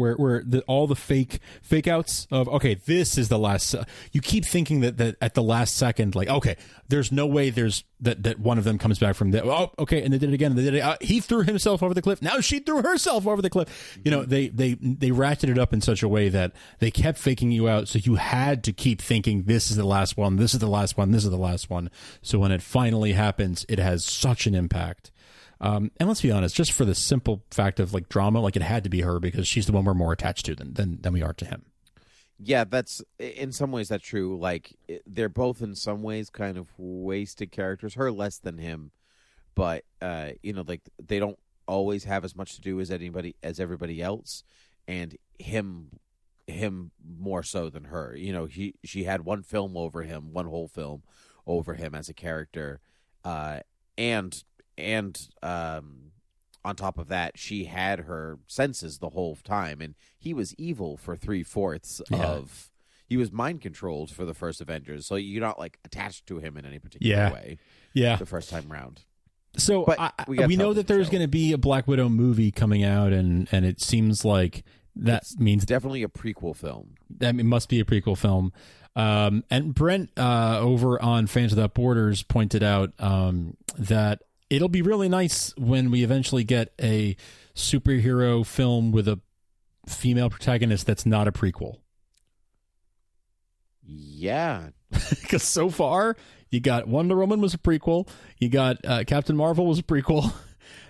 all the fake outs of, okay, this is the last. You keep thinking that at the last second, like, okay, there's no way there's that one of them comes back from there. Oh, okay, and they did it again. They did it. He threw himself over the cliff. Now she threw herself over the cliff. They ratcheted it up in such a way that they kept faking you out, so you had to keep thinking this is the last one. This is the last one. This is the last one. So when it finally happens, it has such an impact. And let's be honest, just for the simple fact of like drama, like it had to be her because she's the one we're more attached to than we are to him. Yeah, that's in some ways that's true. Like they're both in some ways kind of wasted characters. Her less than him, but like they don't always have as much to do as everybody else, and him more so than her. She had one whole film over him as a character, and on top of that, she had her senses the whole time, and he was evil for 3/4 of. He was mind controlled for the first Avengers, so you're not like attached to him in any particular way. Yeah, the first time round. So we know that there's going to be a Black Widow movie coming out, and it seems like means definitely a prequel film. It must be a prequel film. And Brent over on Fans Without Borders pointed out that it'll be really nice when we eventually get a superhero film with a female protagonist that's not a prequel. Yeah. Because so far, you got Wonder Woman was a prequel, you got Captain Marvel was a prequel,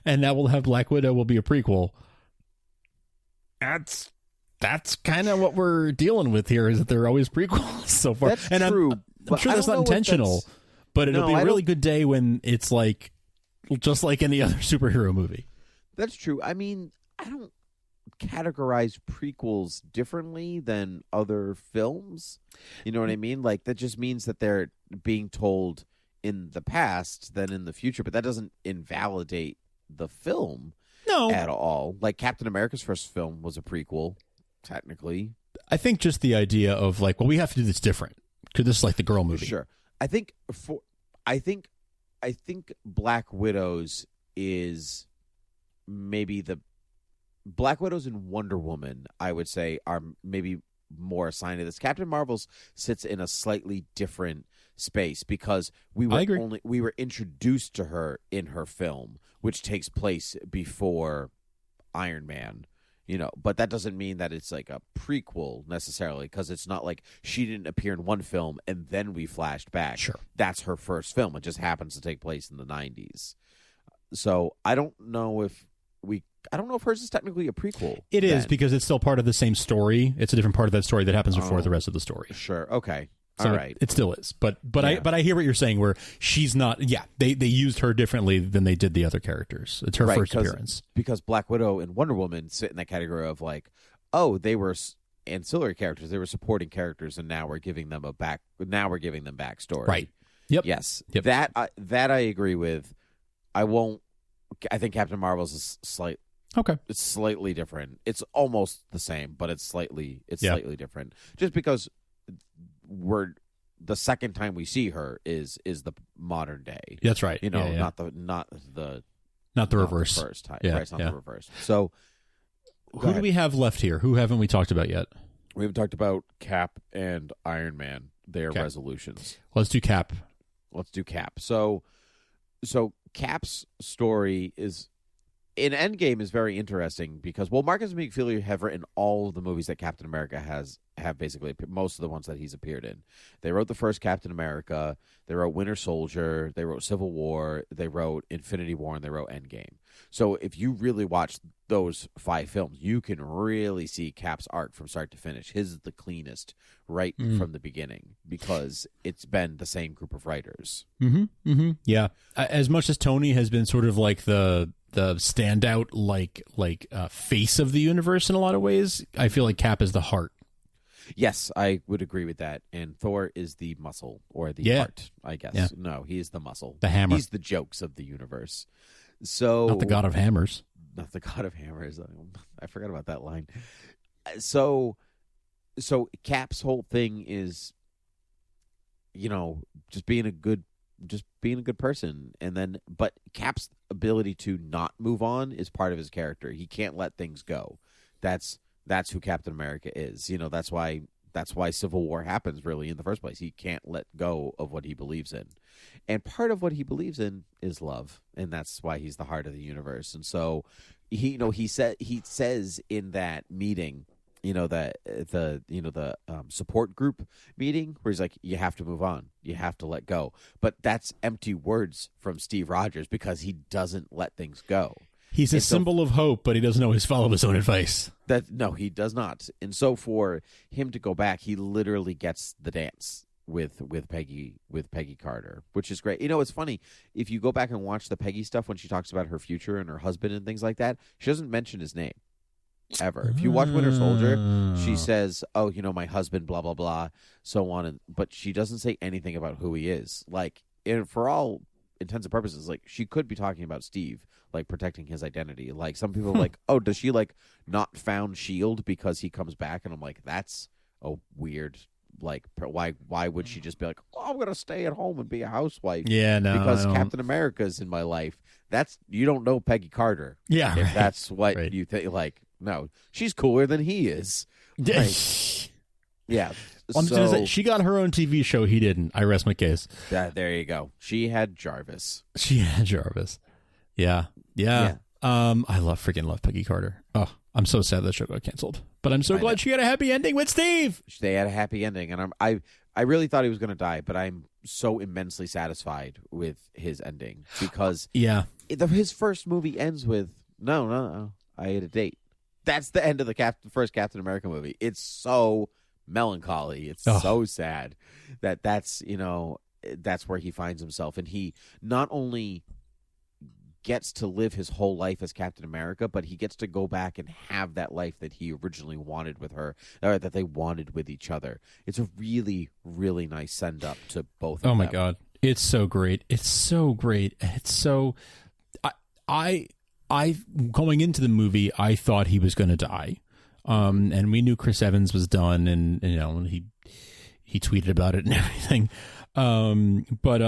and now we'll have Black Widow will be a prequel. That's kind of what we're dealing with here, is that they're always prequels so far. That's and true. I'm sure that's not intentional, but it'll be a really good day when it's like just like any other superhero movie. That's true. I mean, I don't categorize prequels differently than other films. You know what I mean? Like, that just means that they're being told in the past than in the future, but that doesn't invalidate the film at all. Like, Captain America's first film was a prequel, technically. I think just the idea of like, well, we have to do this different because this is like the girl movie. Sure. I think I think Black Widows is maybe Black Widows and Wonder Woman, I would say, are maybe more assigned to this. Captain Marvel's sits in a slightly different space because we were introduced to her in her film, which takes place before Iron Man. But that doesn't mean that it's like a prequel necessarily, because it's not like she didn't appear in one film and then we flashed back. Sure. That's her first film. It just happens to take place in the 90s. So I don't know if hers is technically a prequel. It is, because it's still part of the same story. It's a different part of that story that happens before the rest of the story. Sure. Okay. So all right. It still is. But I hear what you're saying, where she's not. Yeah, they used her differently than they did the other characters. It's her first appearance. Because Black Widow and Wonder Woman sit in that category of like, oh, they were ancillary characters, they were supporting characters, and now we're giving them backstory. Right. Yep. Yes. Yep. That I agree with. I think Captain Marvel's is It's slightly different. It's almost the same, but it's slightly different. Just because the second time we see her is the modern day. That's right. Not the reverse. The first time. Yeah, right, it's not the reverse. So who do we have left here? Who haven't we talked about yet? We haven't talked about Cap and Iron Man, their resolutions. Let's do Cap. So Cap's story in Endgame is very interesting because, Marcus and McFeely have written all of the movies that Captain America have basically, most of the ones that he's appeared in. They wrote the first Captain America, they wrote Winter Soldier, they wrote Civil War, they wrote Infinity War, and they wrote Endgame. So if you really watch those 5 films, you can really see Cap's arc from start to finish. His is the cleanest right from the beginning because it's been the same group of writers. Mm-hmm. Mm-hmm. Yeah. As much as Tony has been sort of like the standout face of the universe in a lot of ways, I feel like Cap is the heart. Yes, I would agree with that. And Thor is the muscle or the heart, I guess. Yeah. No, he is the muscle. The hammer. He's the jokes of the universe. So not the god of hammers. Not the god of hammers. I forgot about that line. So Cap's whole thing is, just being a good person, but Cap's ability to not move on is part of his character. He can't let things go. That's who Captain America is. That's why Civil War happens really in the first place. He can't let go of what he believes in. And part of what he believes in is love, and that's why he's the heart of the universe. And so he says in that meeting, the support group meeting where he's like, you have to move on, you have to let go. But that's empty words from Steve Rogers because he doesn't let things go. He's a symbol of hope, but he doesn't always follow his own advice. No, he does not. And so for him to go back, he literally gets the dance with Peggy Carter, which is great. It's funny, if you go back and watch the Peggy stuff when she talks about her future and her husband and things like that, she doesn't mention his name ever. If you watch Winter Soldier, she says, "Oh, my husband, blah blah blah," so on, but she doesn't say anything about who he is. Like, for all intents and purposes, like, she could be talking about Steve, like protecting his identity. Like, some people are like, "Oh, does she like not found S.H.I.E.L.D. because he comes back?" And I'm like, that's a weird. Like, why would she just be like, "Oh, I'm gonna stay at home and be a housewife"? Yeah, no, because Captain America's in my life. You don't know Peggy Carter. Yeah, if that's what you think. Like, no, she's cooler than he is. Like, yeah. So, she got her own TV show. He didn't. I rest my case. There you go. She had Jarvis. Yeah. I freaking love Peggy Carter. Oh, I'm so sad that show got canceled. But I'm so glad she had a happy ending with Steve. They had a happy ending, and I really thought he was going to die, but I'm so immensely satisfied with his ending because his first movie ends with no, I had a date. That's the end of the first Captain America movie. It's so melancholy. It's so sad that's where he finds himself, and he not only gets to live his whole life as Captain America, but he gets to go back and have that life that he originally wanted with her, or that they wanted with each other. It's a really, really nice send up to both of them. Oh my God. It's so great. It's so great. It's so, I going into the movie, I thought he was going to die. And we knew Chris Evans was done, and he tweeted about it and everything. But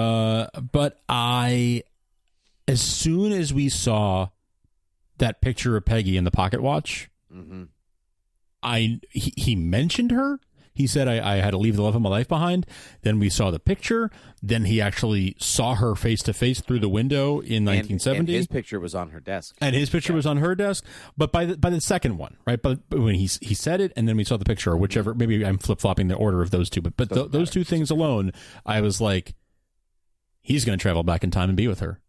as soon as we saw that picture of Peggy in the pocket watch, he mentioned her. He said, I had to leave the love of my life behind. Then we saw the picture. Then he actually saw her face to face through the window in 1970. And his picture was on her desk. Was on her desk. But by the second one, right? But when he said it, and then we saw the picture, or whichever. Maybe I'm flip flopping the order of those two. But those two things alone, I was like, he's going to travel back in time and be with her.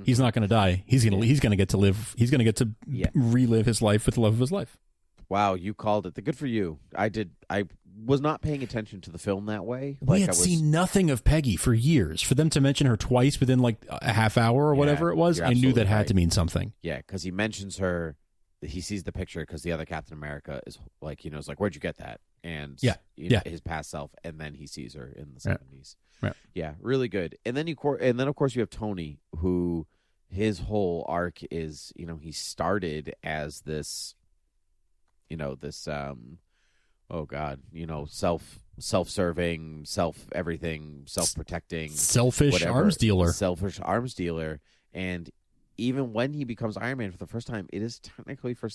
He's not going to die. He's going to get to live. He's going to get to relive his life with the love of his life. Wow, you called it. Good for you. I was not paying attention to the film that way. We had seen nothing of Peggy for years. For them to mention her twice within like a half hour or whatever it was, I knew that had to mean something. Yeah, because he mentions her. He sees the picture because the other Captain America is like, is like, where'd you get that? And his past self, and then he sees her in the 70s. Right. Yeah, really good. And then of course you have Tony, who his whole arc is, he started as this. Self-serving, self-everything, self-protecting, selfish arms dealer. And even when he becomes Iron Man for the first time, it is technically for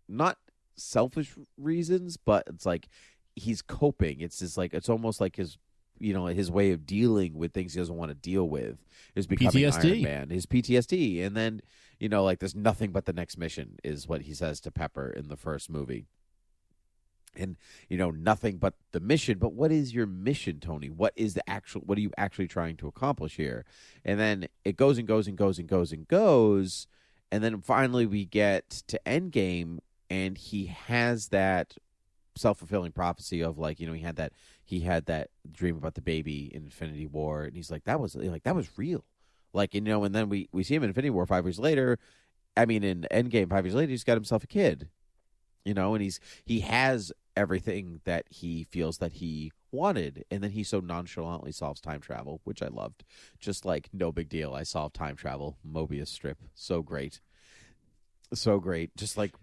not selfish reasons, but it's like he's coping. It's just like, it's almost like his way of dealing with things he doesn't want to deal with is becoming PTSD. Iron Man. His PTSD, and then there's nothing but the next mission is what he says to Pepper in the first movie. And nothing but the mission. But what is your mission, Tony? What are you actually trying to accomplish here? And then it goes and goes and goes and goes and goes, and then finally we get to Endgame, and he has that self-fulfilling prophecy of he had that dream about the baby in Infinity War, and he's like, that was real. And then we see him in Infinity War 5 years later. I mean, in Endgame 5 years later, he's got himself a kid, and he has everything that he feels that he wanted, and then he so nonchalantly solves time travel, which I loved. Just like, no big deal, I solved time travel. Mobius strip, so great, just like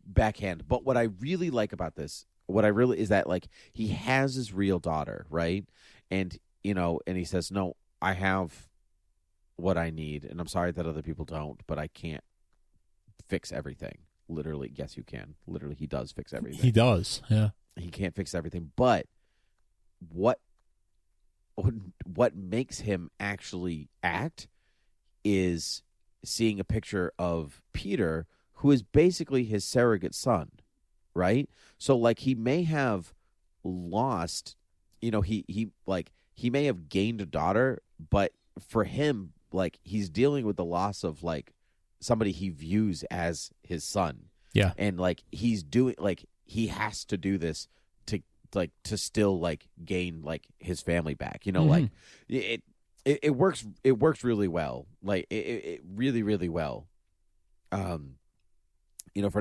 backhand. But what I really like about this, is that he has his real daughter, right? And and he says, no, I have what I need, and I'm sorry that other people don't, but I can't fix everything. Literally, yes, you can. Literally, he does fix everything. He does, yeah. He can't fix everything, but what makes him actually act is seeing a picture of Peter, who is basically his surrogate son, right? So, he may have lost, he may have gained a daughter, but for him, he's dealing with the loss of somebody he views as his son. Yeah. And he's doing he has to do this to still gain his family back. It works really well. It really, really well. For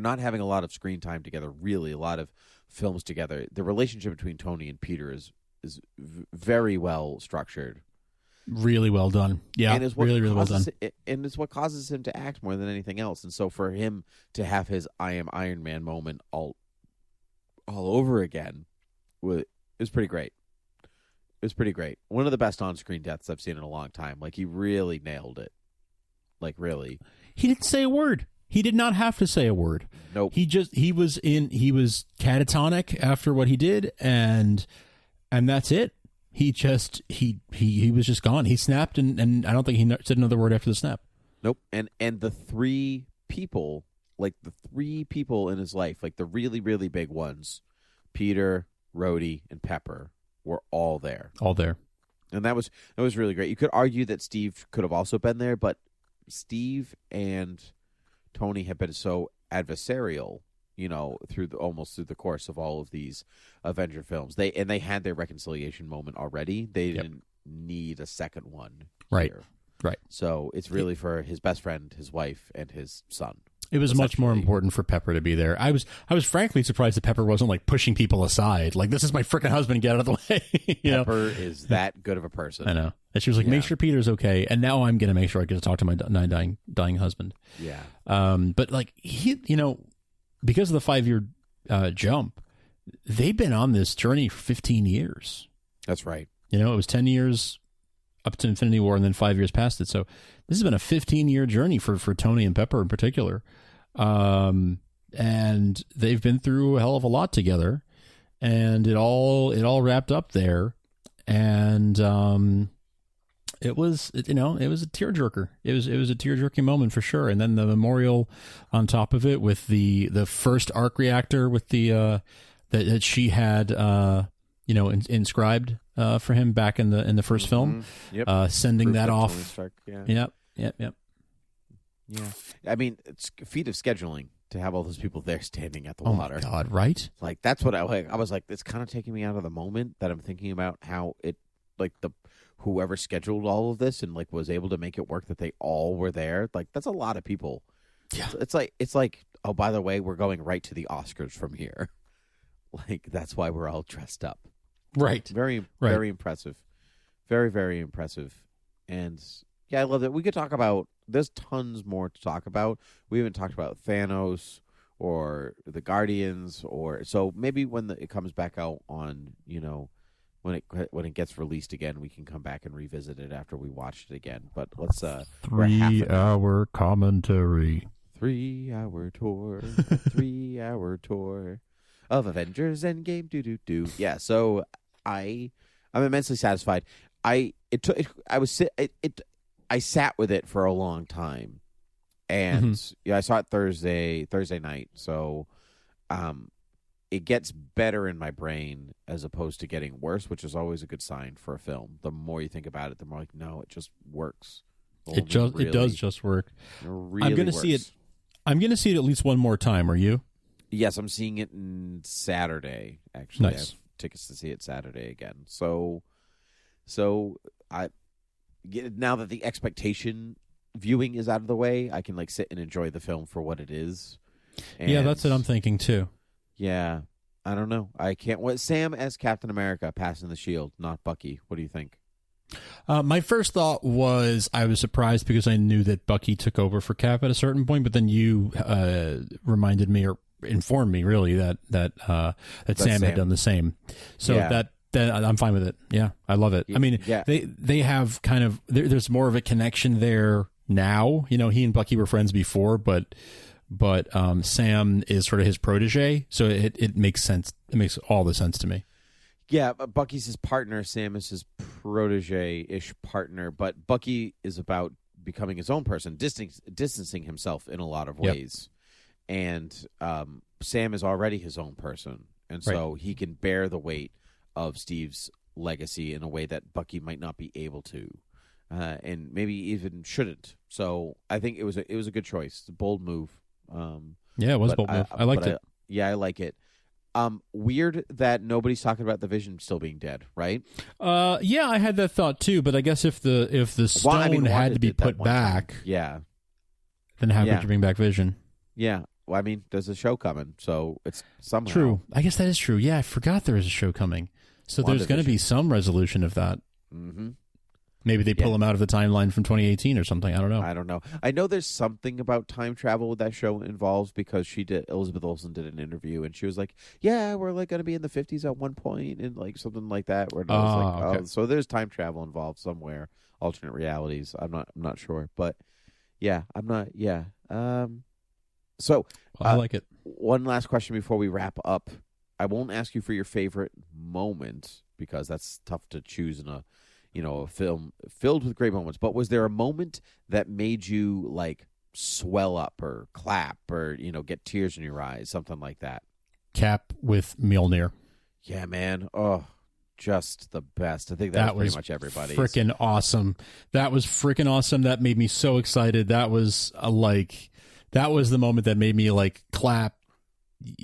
not having a lot of screen time together, really a lot of films together, the relationship between Tony and Peter is very well structured. Really well done. Yeah, and really well done. And it's what causes him to act more than anything else. And so for him to have his I am Iron Man moment all over again is pretty great. It was pretty great. One of the best on-screen deaths I've seen in a long time. He really nailed it. Really. He didn't say a word. He did not have to say a word. Nope. He was catatonic after what he did, and that's it. He was just gone. He snapped, and I don't think he said another word after the snap. Nope. And the three people, in his life, the really, really big ones, Peter, Rhodey, and Pepper, were all there. All there. And that was really great. You could argue that Steve could have also been there, but Steve and Tony have been so adversarial, through the course of all of these Avenger films. They had their reconciliation moment already. They didn't need a second one. Right. Here. Right. So it's really for his best friend, his wife, and his son. It was much more important for Pepper to be there. I was frankly surprised that Pepper wasn't pushing people aside. This is my freaking husband, get out of the way. Pepper is that good of a person. I know. And she was like, make sure Peter's okay. And now I'm going to make sure I get to talk to my dying husband. Yeah. But he, because of the 5-year jump, they've been on this journey for 15 years. That's right. You know, it was 10 years up to Infinity War and then 5 years past it. So this has been a 15-year journey for Tony and Pepper in particular. And they've been through a hell of a lot together, and it all wrapped up there. And it was a tearjerker. It was a tearjerking moment for sure. And then the memorial on top of it with the first arc reactor with the that she had inscribed for him back in the first film. Yep. Sending Proof that off. Tony Stark, yeah. Yep. Yeah. I mean, it's a feat of scheduling to have all those people there standing at the Oh water. my God, right? Like, that's what I was like, it's kind of taking me out of the moment that I'm thinking about how it, like, whoever scheduled all of this and like was able to make it work, that they all were there. Like, that's a lot of people. Yeah. It's like, oh, by the way, we're going right to the Oscars from here. Like, that's why we're all dressed up. Right. Very impressive. Very, very impressive. And yeah, I love that. We could talk about, there's tons more to talk about. We haven't talked about Thanos or the Guardians, or so maybe when it comes back out on, when it gets released again, we can come back and revisit it after we watched it again. But let's 3-hour commentary. 3-hour tour. A 3-hour tour of Avengers Endgame. Do. Yeah, so I'm immensely satisfied. I sat with it for a long time, and I saw it Thursday night. So, it gets better in my brain as opposed to getting worse, which is always a good sign for a film. The more you think about it, the more like, no, it just works. It does just work. Really I'm going to see it. I'm going to see it at least one more time. Are you? Yes, I'm seeing it Saturday. Actually, Nice. I have tickets to see it Saturday again. So I now that the expectation viewing is out of the way, I can like sit and enjoy the film for what it is. Yeah, that's what I'm thinking too. Yeah, I don't know. I can't. What Sam as Captain America passing the shield, not Bucky. What do you think? My first thought was I was surprised because I knew that Bucky took over for Cap at a certain point, but then you reminded me or informed me really that Sam had done the same. So Yeah. that I'm fine with it. Yeah, I love it. I mean, Yeah. they have kind of there's more of a connection there now. He and Bucky were friends before, but Sam is sort of his protege, so it makes sense. It makes all the sense to me. Yeah, but Bucky's his partner. Sam is his protege-ish partner. But Bucky is about becoming his own person, distancing himself in a lot of ways. And Sam is already his own person. And so he can bear the weight of Steve's legacy in a way that Bucky might not be able to. And maybe even shouldn't. So I think it was a good choice. It's a bold move. Yeah, it was a bold move. I liked it. I like it. Weird that nobody's talking about the Vision still being dead, right? Yeah, I had that thought too, but I guess if the stone had to be put back, then how could you bring back Vision? Yeah. Well, I mean, there's a show coming, so it's somehow true. I guess that is true. Yeah, I forgot there was a show coming. So there's going to be some resolution of that. Mm-hmm. Maybe they pull him out of the timeline from 2018 or something. I don't know. I know there's something about time travel with that show involves because Elizabeth Olsen did an interview and she was like, "Yeah, we're like going to be in the 50s at one point and like something like that." Where I was like, okay. "Oh, so there's time travel involved somewhere, alternate realities." I'm not sure, but yeah, I'm not. Yeah. So I like it. One last question before we wrap up. I won't ask you for your favorite moment because that's tough to choose in a film filled with great moments. But was there a moment that made you like swell up or clap or get tears in your eyes, something like that? Cap with Mjolnir. Yeah, man. Oh, just the best. I think that was pretty much everybody's. Freaking awesome. That was freaking awesome. That made me so excited. That was that was the moment that made me like clap,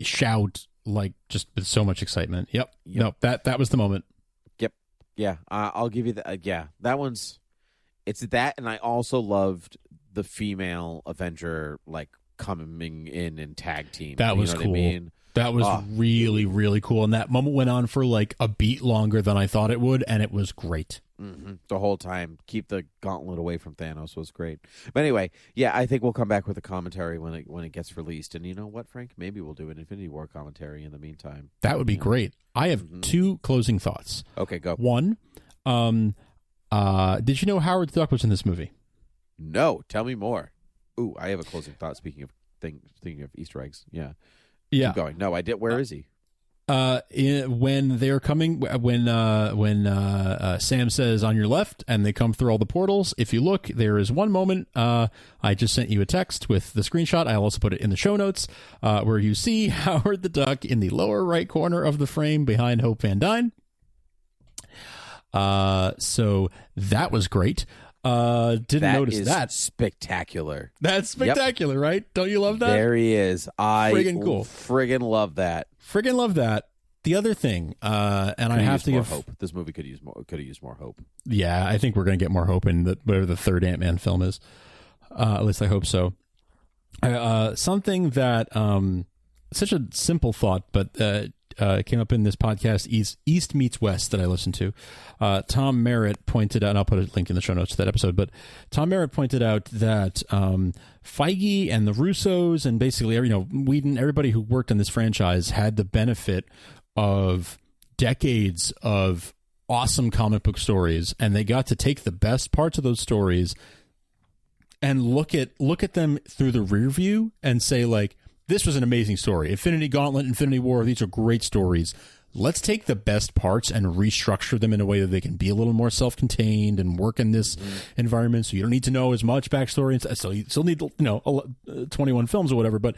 shout, like just with so much excitement. Yep. No, that was the moment. Yep. Yeah. I'll give you that. Yeah. That one's. It's that, and I also loved the female Avenger like coming in tag team. That was cool. What I mean? That was really, really cool. And that moment went on for like a beat longer than I thought it would, and it was great. Mm-hmm. The whole time. Keep the gauntlet away from Thanos was great. But anyway, yeah, I think we'll come back with a commentary when it gets released. And you know what, Frank? Maybe we'll do an Infinity War commentary in the meantime. That would be great. I have two closing thoughts. Okay, go. One, Did you know Howard the Duck was in this movie? No, tell me more. Ooh, I have a closing thought. Speaking of thinking of Easter eggs, yeah. Yeah. Keep going. No, I did. Where is he? When they're coming, when Sam says on your left, and they come through all the portals. If you look, there is one moment. I just sent you a text with the screenshot. I'll also put it in the show notes, where you see Howard the Duck in the lower right corner of the frame behind Hope Van Dyne. So that was great. Didn't notice that. Spectacular. That's spectacular, right? Don't you love that? There he is. I friggin' cool. Friggin' love that. Friggin' love that. The other thing, and I have to give hope. This movie could have used more hope. Yeah, I think we're going to get more hope in whatever the third Ant-Man film is. At least I hope so. Something that such a simple thought, but came up in this podcast, East Meets West, that I listened to. Tom Merritt pointed out, and I'll put a link in the show notes to that episode, but Tom Merritt pointed out that Feige and the Russos and basically Whedon, everybody who worked on this franchise had the benefit of decades of awesome comic book stories, and they got to take the best parts of those stories and look at them through the rear view and say, like, this was an amazing story. Infinity Gauntlet, Infinity War, these are great stories. Let's take the best parts and restructure them in a way that they can be a little more self-contained and work in this environment. So you don't need to know as much backstory. So you still need 21 films or whatever. But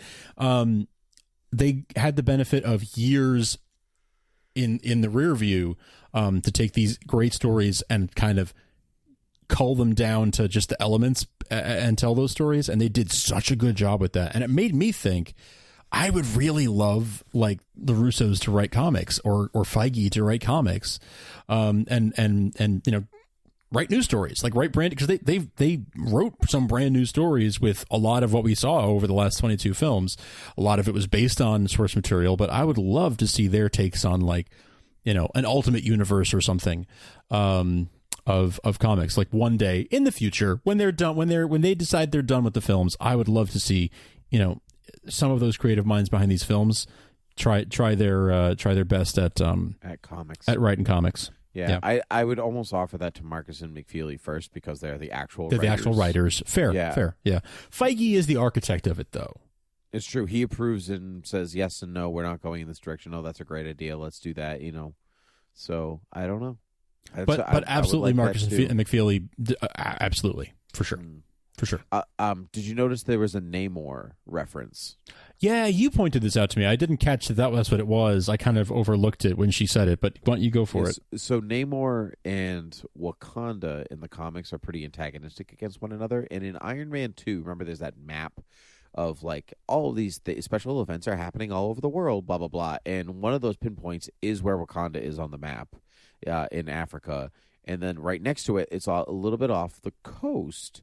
they had the benefit of years in the rear view to take these great stories and kind of cull them down to just the elements and tell those stories, and they did such a good job with that. And it made me think I would really love, like, the Russos to write comics or Feige to write comics, and write new stories, like write brand, because they wrote some brand new stories with a lot of what we saw over the last 22 films. A lot of it was based on source material, but I would love to see their takes on, like, an ultimate universe or something. Of comics, like one day in the future when they're done, when they decide they're done with the films, I would love to see some of those creative minds behind these films try their best at comics, at writing comics. Yeah. I would almost offer that to Marcus and McFeely first, because they're the actual writers. Fair. Yeah. Feige is the architect of it, though. It's true. He approves and says yes and no. We're not going in this direction. Oh, that's a great idea. Let's do that. So I don't know. But absolutely, Marcus and McFeely, absolutely, for sure. Did you notice there was a Namor reference? Yeah, you pointed this out to me. I didn't catch that was what it was. I kind of overlooked it when she said it, but why don't you go for it? So Namor and Wakanda in the comics are pretty antagonistic against one another. And in Iron Man 2, remember there's that map of, like, all of these special events are happening all over the world, blah, blah, blah. And one of those pinpoints is where Wakanda is on the map. In Africa, and then right next to it, it's a little bit off the coast.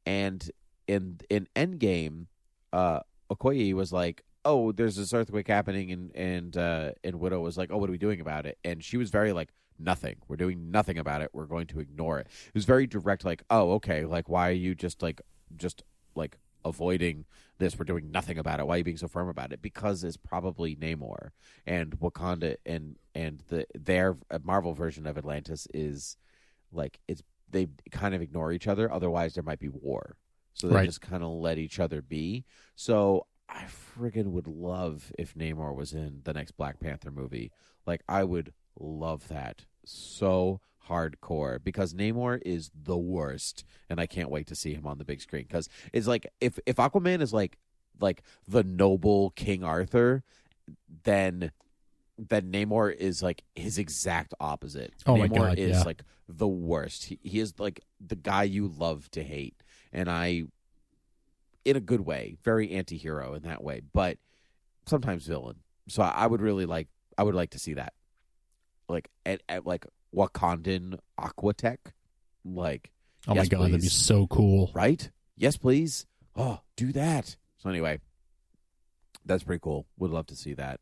And in Endgame, Okoye was like, "Oh, there's this earthquake happening," and Widow was like, "Oh, what are we doing about it?" And she was very like, "Nothing. We're doing nothing about it. We're going to ignore it." It was very direct, like, "Oh, okay. Like, why are you just avoiding this? We're doing nothing about it. Why are you being so firm about it?" Because it's probably Namor and Wakanda and their Marvel version of Atlantis is like, they kind of ignore each other. Otherwise, there might be war. So they just kind of let each other be. So I friggin' would love if Namor was in the next Black Panther movie. Like, I would love that so hardcore, because Namor is the worst, and I can't wait to see him on the big screen. Because it's like, if Aquaman is like the noble King Arthur, then Namor is like his exact opposite. Oh, Namor my God, is like the worst. He is like the guy you love to hate, and in a good way, very anti-hero in that way, but sometimes villain. So I would like to see that, like at like Wakandan Aquatech, like, oh my God, that'd be so cool, right? Yes, please. Oh, do that. So anyway, that's pretty cool. Would love to see that.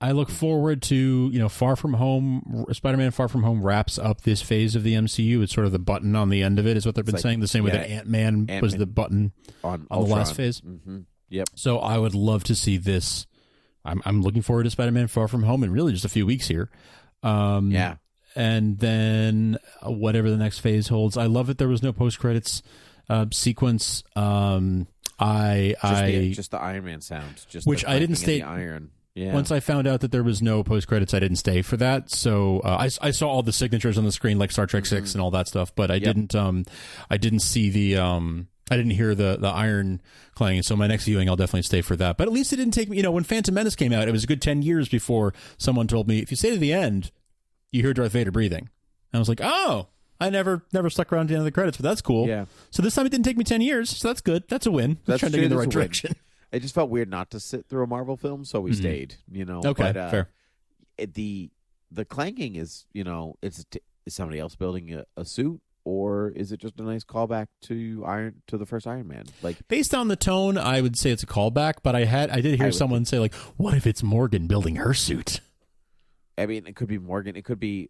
I look forward to, Far From Home. Spider-Man Far From Home wraps up this phase of the MCU. It's sort of the button on the end of it, is what they've been saying. The same way that Ant-Man was the button on the last phase. Mm-hmm. Yep. So I would love to see this. I'm looking forward to Spider-Man Far From Home in really just a few weeks here. and then whatever the next phase holds. I love that there was no post credits sequence. Just the Iron Man sound, which I didn't stay. Iron. Yeah. Once I found out that there was no post credits, I didn't stay for that. So I saw all the signatures on the screen, like Star Trek 6 and all that stuff, but I didn't. I didn't see the. I didn't hear the iron clanging. So my next viewing, I'll definitely stay for that. But at least it didn't take me. When Phantom Menace came out, it was a good 10 years before someone told me, if you stay to the end, you hear Darth Vader breathing. And I was like, oh. I never stuck around to the end of the credits, but that's cool. Yeah. So this time it didn't take me 10 years, so that's good. That's a win. That's trending in the right direction. It just felt weird not to sit through a Marvel film, so we stayed. Okay, but, fair. The clanging is, is somebody else building a suit, or is it just a nice callback to the first Iron Man? Like, based on the tone, I would say it's a callback. But I did hear someone say, like, what if it's Morgan building her suit? I mean, it could be Morgan. It could be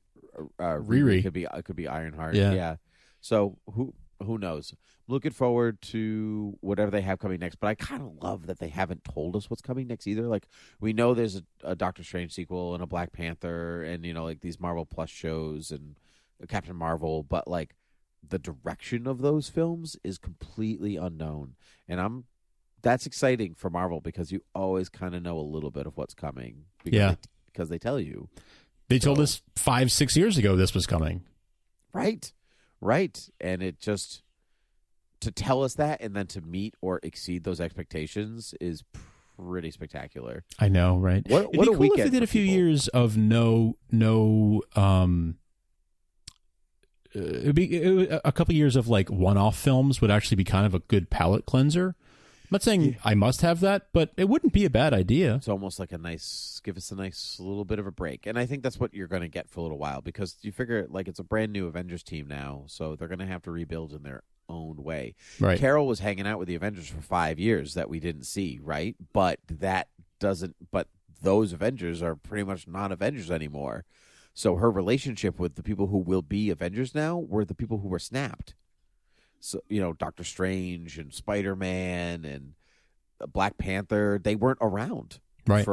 Riri. It could be Ironheart. Yeah. So who knows? I'm looking forward to whatever they have coming next. But I kind of love that they haven't told us what's coming next either. Like, we know there's a Doctor Strange sequel and a Black Panther, and like these Marvel Plus shows and Captain Marvel. But like, the direction of those films is completely unknown, and that's exciting for Marvel because you always kind of know a little bit of what's coming. Because they tell you. They told us 5-6 years ago this was coming. Right. And it just, to tell us that and then to meet or exceed those expectations is pretty spectacular. I know, right? It'd be cool if they did a few years of a couple years of like one-off films would actually be kind of a good palate cleanser. I'm not saying I must have that, but it wouldn't be a bad idea. It's almost like give us a nice little bit of a break. And I think that's what you're going to get for a little while, because you figure like it's a brand new Avengers team now, so they're going to have to rebuild in their own way. Right. Carol was hanging out with the Avengers for 5 years that we didn't see, right? But those Avengers are pretty much not Avengers anymore. So her relationship with the people who will be Avengers now were the people who were snapped. So, Doctor Strange and Spider-Man and Black Panther, they weren't around. Right.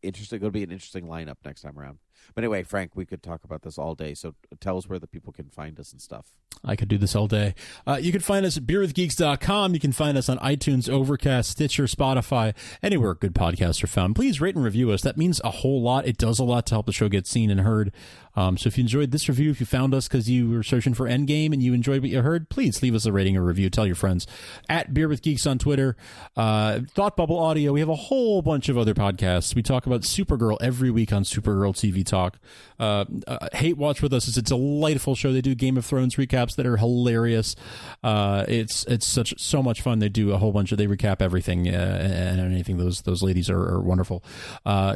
Interesting. It'll be an interesting lineup next time around. But anyway, Frank, we could talk about this all day. So tell us where the people can find us and stuff. I could do this all day. You can find us at beerwithgeeks.com. You can find us on iTunes, Overcast, Stitcher, Spotify, anywhere good podcasts are found. Please rate and review us. That means a whole lot. It does a lot to help the show get seen and heard. So if you enjoyed this review, if you found us because you were searching for Endgame and you enjoyed what you heard, please leave us a rating or review. Tell your friends. At Beer with Geeks on Twitter. Thought Bubble Audio. We have a whole bunch of other podcasts. We talk about Supergirl every week on Supergirl TV Talk. Hate Watch with us is a delightful show. They do Game of Thrones recaps that are hilarious. It's so much fun. They do a whole bunch they recap everything and anything. Those ladies are wonderful.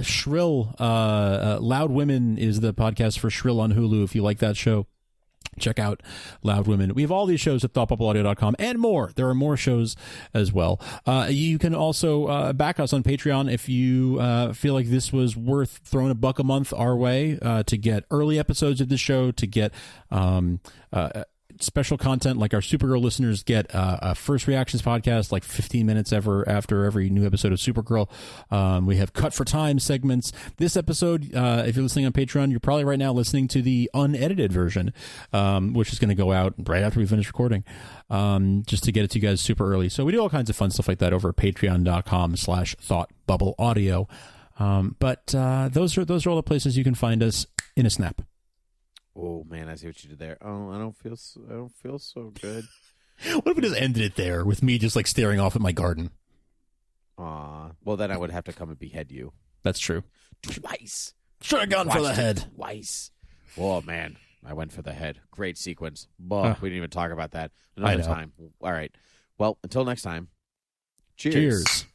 Shrill, Loud Women is the podcast for Shrill on Hulu. If you like that show, check out Loud Women. We have all these shows at thoughtbubbleaudio.com and more. There are more shows as well. You can also back us on Patreon if you feel like this was worth throwing $1 a month our way to get early episodes of the show, to get special content like our Supergirl listeners get a first reactions podcast, like 15 minutes after every new episode of Supergirl. We have cut for time segments. This episode, if you're listening on Patreon, you're probably right now listening to the unedited version, which is going to go out right after we finish recording, just to get it to you guys super early. So we do all kinds of fun stuff like that over at patreon.com/thoughtbubbleaudio. But those are all the places you can find us in a snap. Oh man, I see what you did there. Oh, I don't feel so good. What if we just ended it there with me just like staring off at my garden? Well then I would have to come and behead you. That's true. Twice. Should have gone for the head. Twice. Oh man, I went for the head. Great sequence. We didn't even talk about that. Another time. All right. Well, until next time. Cheers.